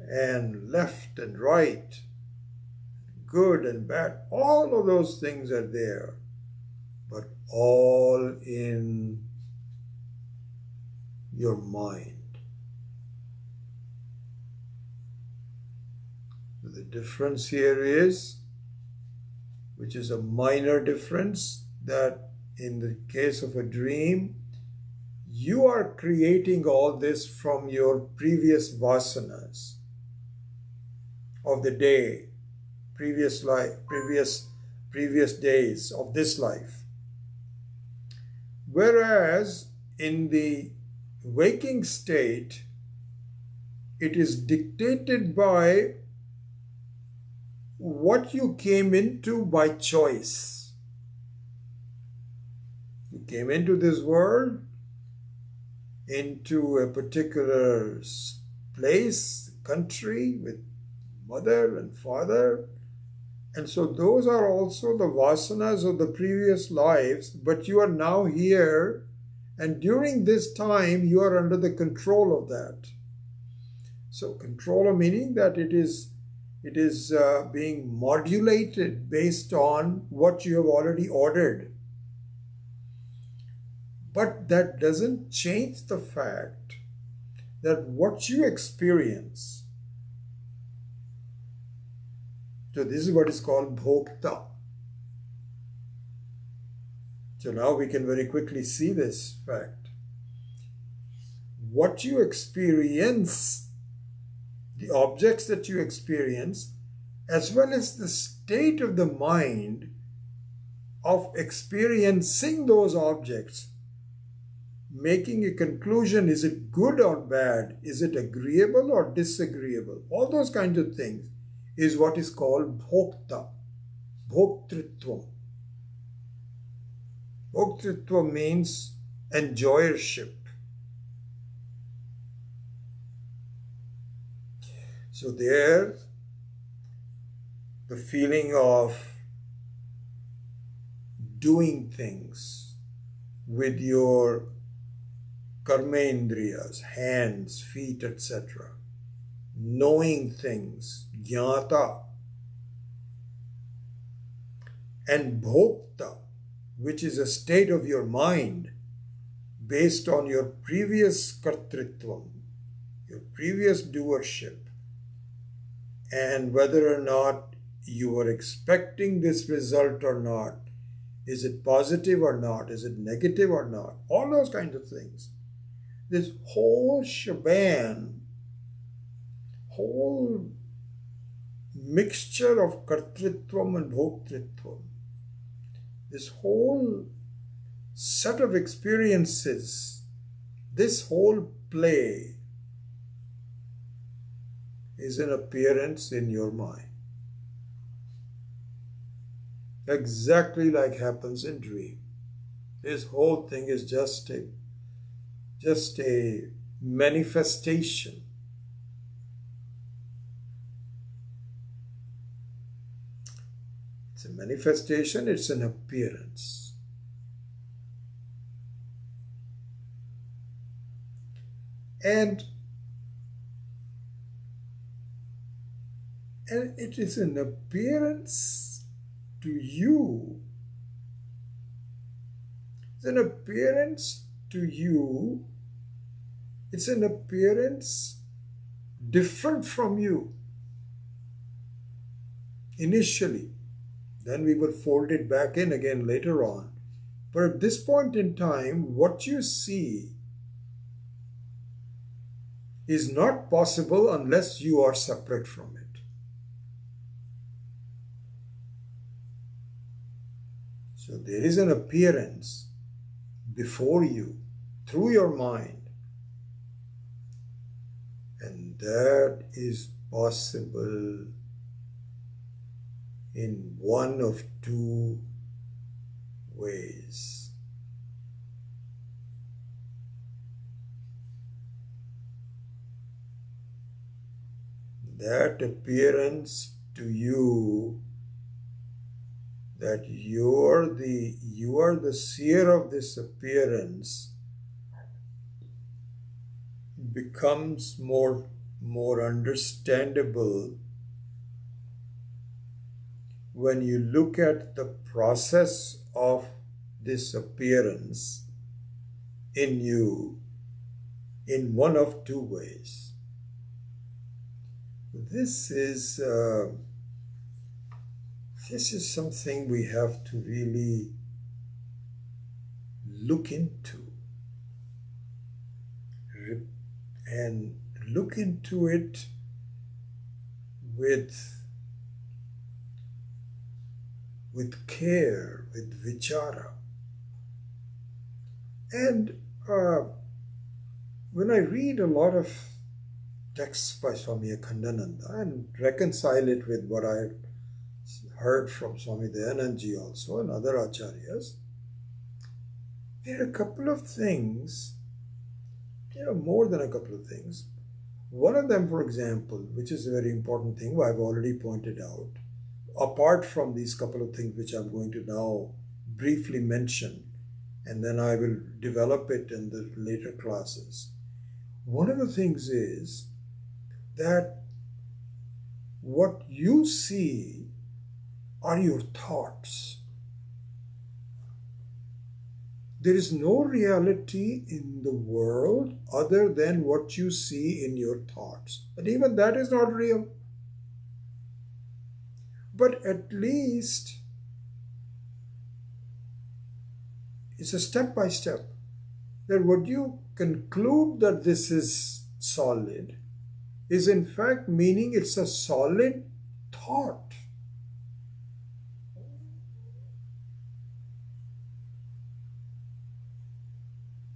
and left and right, good and bad, all of those things are there, but all in your mind. The difference here is, which is a minor difference, that in the case of a dream, you are creating all this from your previous vasanas of the day, previous life, previous days of this life. Whereas in the waking state, it is dictated by what you came into by choice. You came into this world, into a particular place, country, with mother and father. And so those are also the vasanas of the previous lives, but you are now here, and during this time you are under the control of that. So control meaning that it is being modulated based on what you have already ordered. But that doesn't change the fact that what you experience, so this is what is called bhokta. So now we can very quickly see this fact. What you experience, the objects that you experience, as well as the state of the mind of experiencing those objects, making a conclusion, is it good or bad, is it agreeable or disagreeable, all those kinds of things, is what is called bhokta, bhoktritva. Bhoktritva means enjoyership. So there, the feeling of doing things with your karmendriyas, hands, feet, etc., knowing things, jnata, and bhokta, which is a state of your mind based on your previous kartritvam, your previous doership, and whether or not you were expecting this result or not, is it positive or not, is it negative or not, all those kinds of things. This whole shebang, whole mixture of kartritvam and bhoktritvam, this whole set of experiences, this whole play is an appearance in your mind. Exactly like happens in dream. This whole thing is just a manifestation. It's a manifestation, it's an appearance. And it is an appearance to you. It's an appearance to you. It's an appearance different from you initially. Then we will fold it back in again later on. But at this point in time, what you see is not possible unless you are separate from it. So there is an appearance before you, through your mind, and that is possible in one of two ways. That appearance to you, that you are the seer of this appearance, becomes more understandable when you look at the process of this appearance in you in one of two ways. This is something we have to really look into and look into it with care, with vichara. And when I read a lot of texts by Swami Akhandananda and reconcile it with what I heard from Swami Dayanandji also and other acharyas, there are a couple of things, more than a couple of things. One of them, for example, which is a very important thing, I've already pointed out, apart from these couple of things which I'm going to now briefly mention, and then I will develop it in the later classes. One of the things is that what you see are your thoughts. There is no reality in the world other than what you see in your thoughts. And even that is not real. But at least it's a step by step. That what you conclude that this is solid is in fact meaning it's a solid thought.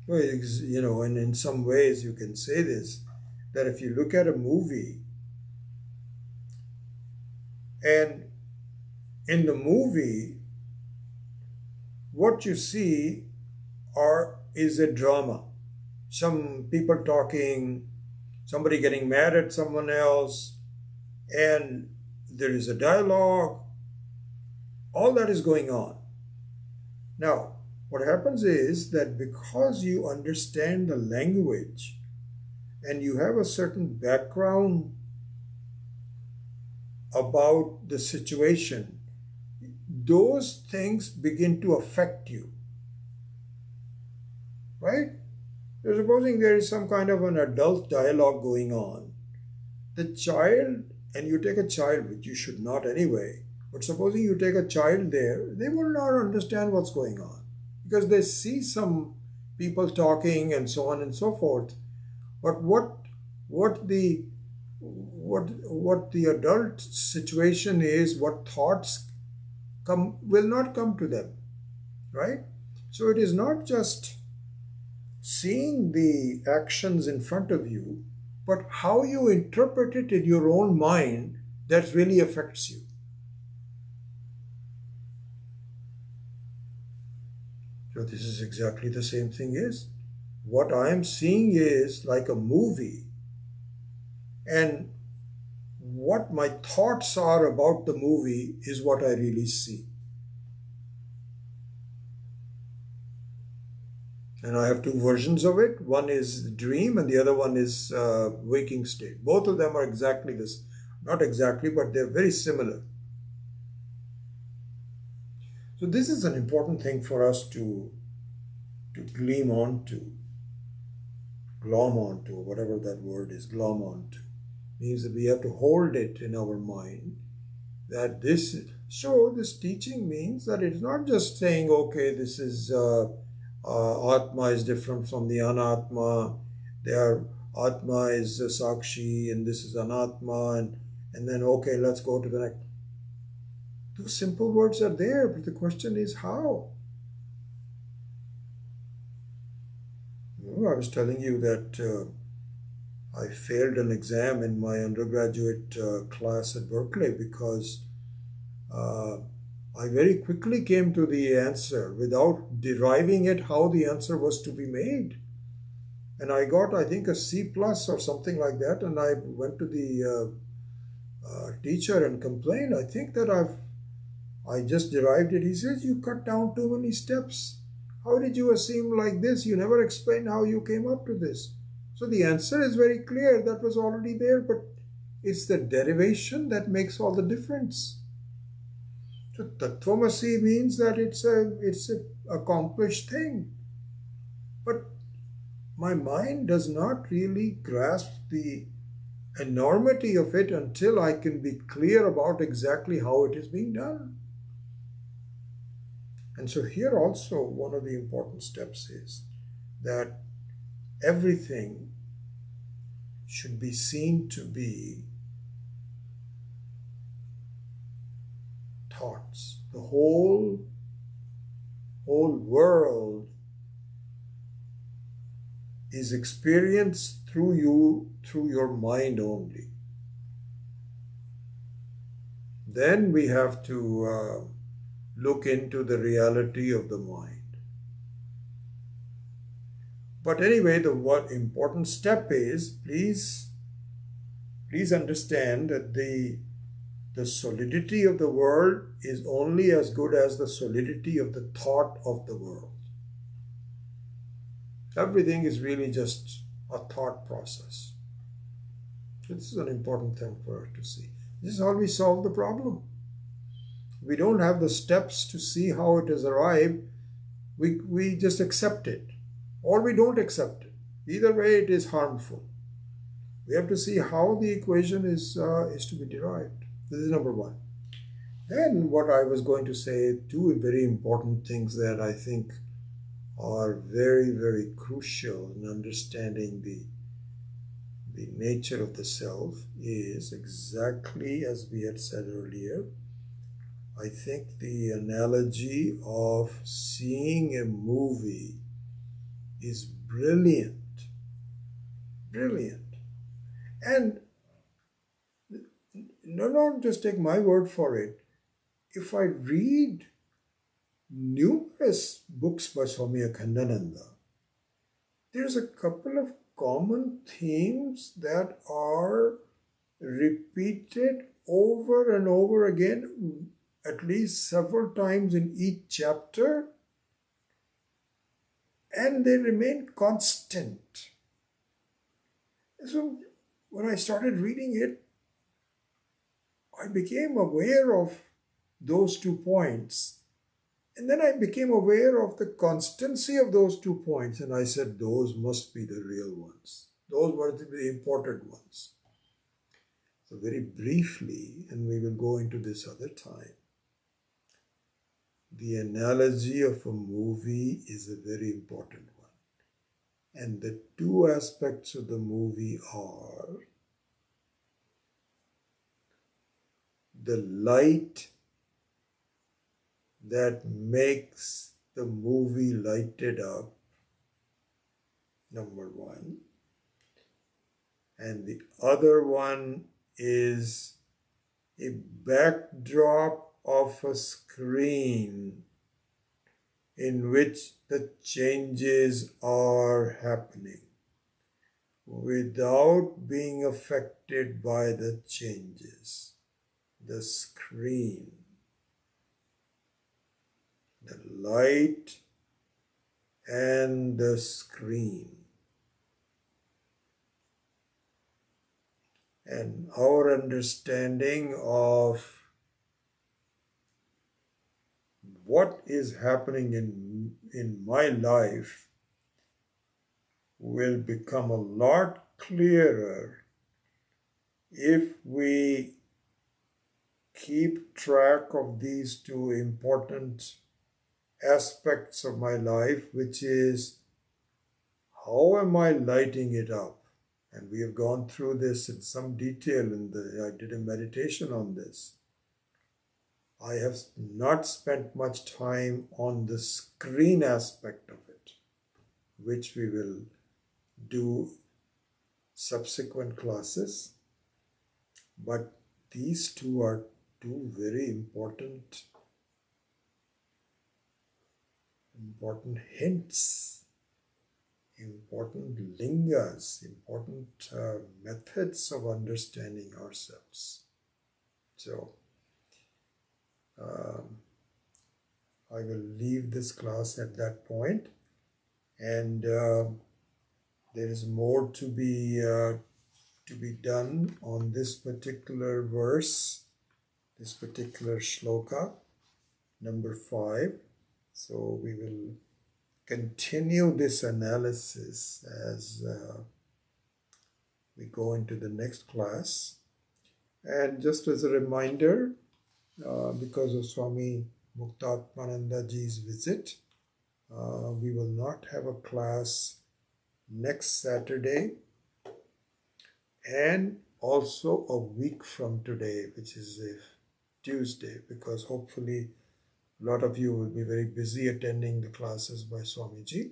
Well, and in some ways you can say this, that if you look at a movie, and in the movie, what you see is a drama. Some people talking, somebody getting mad at someone else, and there is a dialogue. All that is going on. Now, what happens is that because you understand the language and you have a certain background about the situation, those things begin to affect you, right? So supposing there is some kind of an adult dialogue going on, the child, and you take a child, which you should not anyway, but supposing you take a child there, they will not understand what's going on because they see some people talking and so on and so forth. But what the what the adult situation is, what thoughts will not come to them, right? So it is not just seeing the actions in front of you, but how you interpret it in your own mind that really affects you. So this is exactly the same thing is. What I am seeing is like a movie, and what my thoughts are about the movie is what I really see. And I have two versions of it. One is dream and the other one is waking state. Both of them are exactly this. Not exactly, but they're very similar. So this is an important thing for us to glom onto, whatever that word is, glom onto. Means that we have to hold it in our mind that this. So this teaching means that it's not just saying, okay, this is Atma is different from the Anatma. Atma is Sakshi and this is Anatma, and then okay, let's go to the next. Those simple words are there, but the question is how. I was telling you that I failed an exam in my undergraduate class at Berkeley because I very quickly came to the answer without deriving it how the answer was to be made. And I got, I think, a C plus or something like that. And I went to the teacher and complained, I think that I just derived it. He says, you cut down too many steps. How did you assume like this? You never explained how you came up to this. So the answer is very clear. That was already there, but it's the derivation that makes all the difference. So Tattvamasi means that it's an accomplished thing. But my mind does not really grasp the enormity of it until I can be clear about exactly how it is being done. And so here also one of the important steps is that everything should be seen to be thoughts. The whole world is experienced through you, through your mind only. Then we have to look into the reality of the mind. But anyway, the what important step is, please understand that the solidity of the world is only as good as the solidity of the thought of the world. Everything is really just a thought process. This is an important thing for us to see. This is how we solve the problem. We don't have the steps to see how it has arrived. We just accept it. Or we don't accept it. Either way, it is harmful. We have to see how the equation is to be derived. This is number one. Then what I was going to say, two very important things that I think are very, very crucial in understanding the nature of the self is exactly as we had said earlier. I think the analogy of seeing a movie is brilliant. Brilliant. And don't just take my word for it. If I read numerous books by Swami Akhandananda, there's a couple of common themes that are repeated over and over again, at least several times in each chapter, and they remain constant. So when I started reading it, I became aware of those 2 points. And then I became aware of the constancy of those 2 points, and I said, those must be the real ones. Those were the important ones. So, very briefly, and we will go into this other time, the analogy of a movie is a very important one. And the two aspects of the movie are the light that makes the movie lighted up, number one. And the other one is a backdrop of a screen in which the changes are happening without being affected by the changes. The screen, the light, and the screen. And our understanding of what is happening in my life will become a lot clearer if we keep track of these two important aspects of my life, which is how am I lighting it up? And we have gone through this in some detail I did a meditation on this. I have not spent much time on the screen aspect of it, which we will do subsequent classes. But these two are two very important hints, important lingas, important methods of understanding ourselves. So, I will leave this class at that point, and there is more to be done on this particular verse, this particular shloka, number 5. So we will continue this analysis as we go into the next class. And just as a reminder, because of Swami Muktatmananda Ji's visit, we will not have a class next Saturday and also a week from today, which is a Tuesday, because hopefully a lot of you will be very busy attending the classes by Swamiji,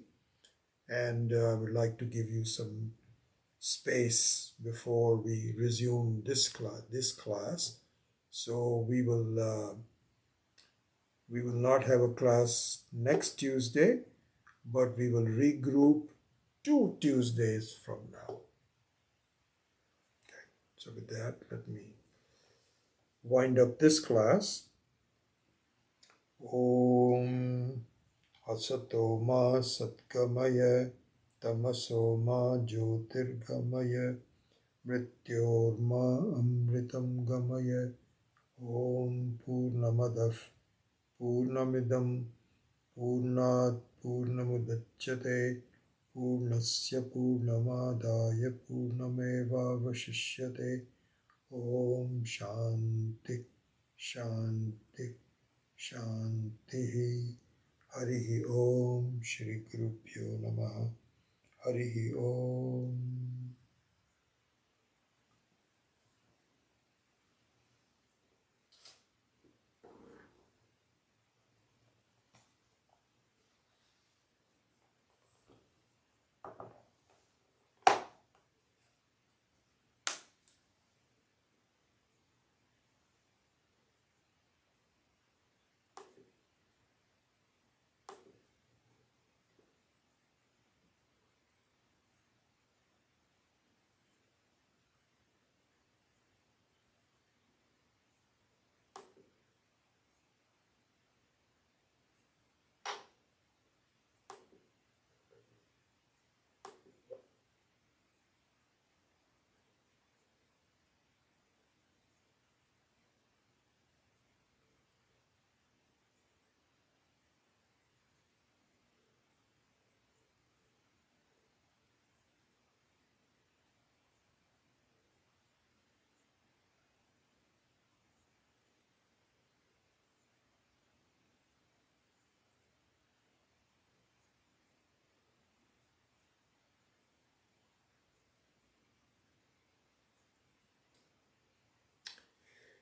and I would like to give you some space before we resume this class. So we will not have a class next Tuesday, but we will regroup 2 Tuesdays from now. Okay. So with that, let me wind up this class. Om Asato Ma Satkamaya Tamaso Ma Jyotirgamaya Mrityorma Amritam Gamaya. Om Purnamadav Purnamidam Purnat Purnamudachyate Purnasya Purnamadaya Purnameva Vashishyate. Om Shanti Shanti Shanti. Harihi Om. Shri Gurubhyo Namaha. Harihi Om.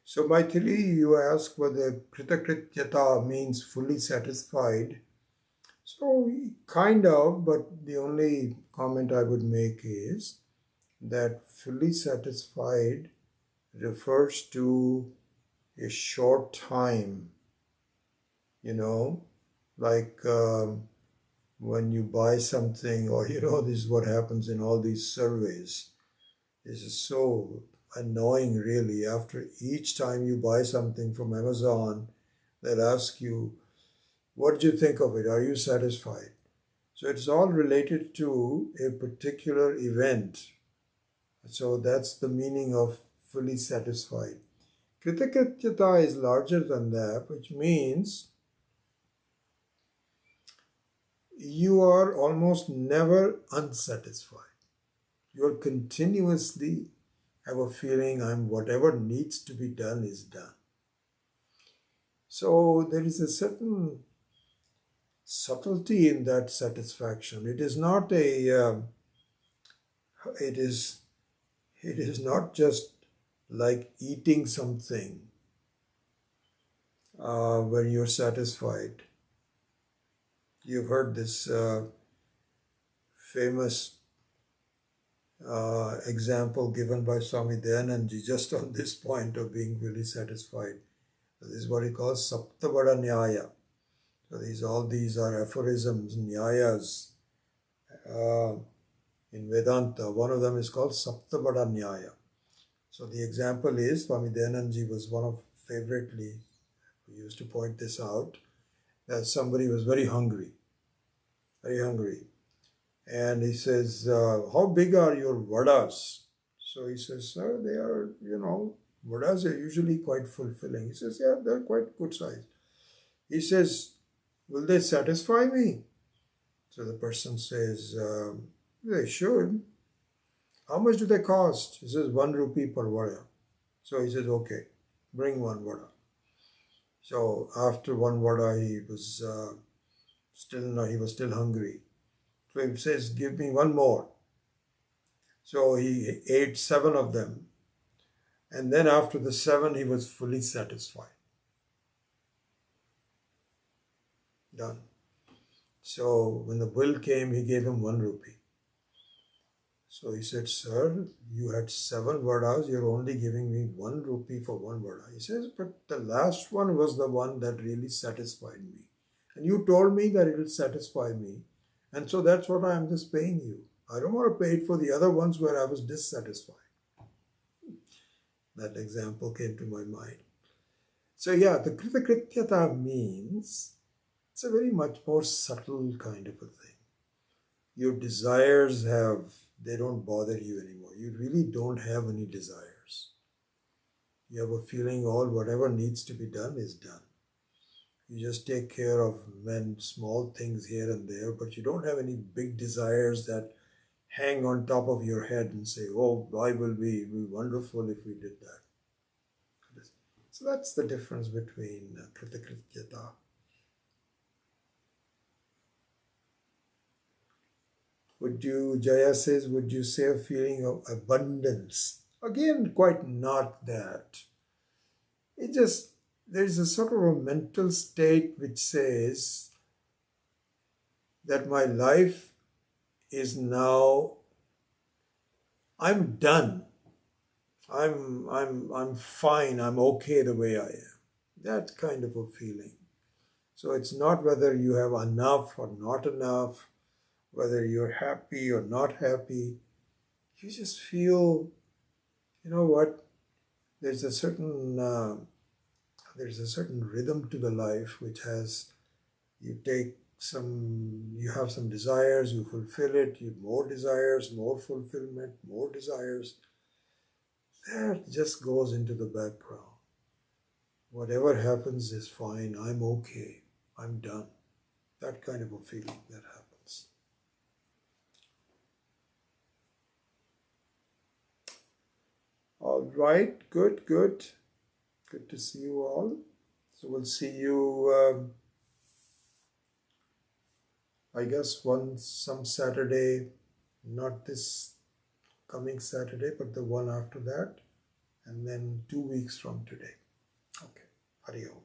So Maithili, you ask whether kritakrityata means fully satisfied. So kind of, but the only comment I would make is that fully satisfied refers to a short time, you know, like when you buy something, or this is what happens in all these surveys. This is so annoying, really. After each time you buy something from Amazon, they'll ask you, what did you think of it? Are you satisfied? So it's all related to a particular event. So that's the meaning of fully satisfied. Kritakrityata is larger than that, which means you are almost never unsatisfied. You're continuously have a feeling whatever needs to be done is done. So there is a certain subtlety in that satisfaction. It is not it is it is not just like eating something when you're satisfied. You've heard this famous example given by Swami Dayanandji just on this point of being really satisfied. This is what he calls Saptabada Nyaya. So all these are aphorisms, nyayas in Vedanta. One of them is called Saptabada Nyaya. So the example is, Swami Dayanandji was one of favoritely, we used to point this out, that somebody was very hungry. And he says, how big are your vadas? So he says, sir, they are, vadas are usually quite fulfilling. He says, yeah, they're quite good size. He says, will they satisfy me? So the person says, they should. How much do they cost? He says, 1 rupee per vada. So he says, okay, bring 1 vada. So after 1 vada, he was still hungry. So he says, give me 1 more. So he ate 7 of them. And then after the 7, he was fully satisfied. Done. So when the bill came, he gave him 1 rupee. So he said, sir, you had 7 vadas, you're only giving me 1 rupee for 1 vada. He says, but the last one was the one that really satisfied me. And you told me that it will satisfy me. And so that's what I'm just paying you. I don't want to pay it for the other ones where I was dissatisfied. That example came to my mind. So yeah, the kritakrityata means it's a very much more subtle kind of a thing. Your desires they don't bother you anymore. You really don't have any desires. You have a feeling whatever needs to be done is done. You just take care of small things here and there, but you don't have any big desires that hang on top of your head and say, oh, why will be wonderful if we did that. So that's the difference between kritakrityata. Jaya says, would you say a feeling of abundance? Again, quite not that. There's a sort of a mental state which says that my life is now, I'm done. I'm fine, I'm okay the way I am. That kind of a feeling. So it's not whether you have enough or not enough, whether you're happy or not happy. You just feel, you know what, there's a certain rhythm to the life which has, you have some desires, you fulfill it, you have more desires, more fulfillment, more desires. That just goes into the background. Whatever happens is fine, I'm okay, I'm done. That kind of a feeling that happens. All right, good. Good to see you all. So we'll see you, I guess, some Saturday, not this coming Saturday, but the one after that. and then 2 weeks from today. Okay, Hari Om.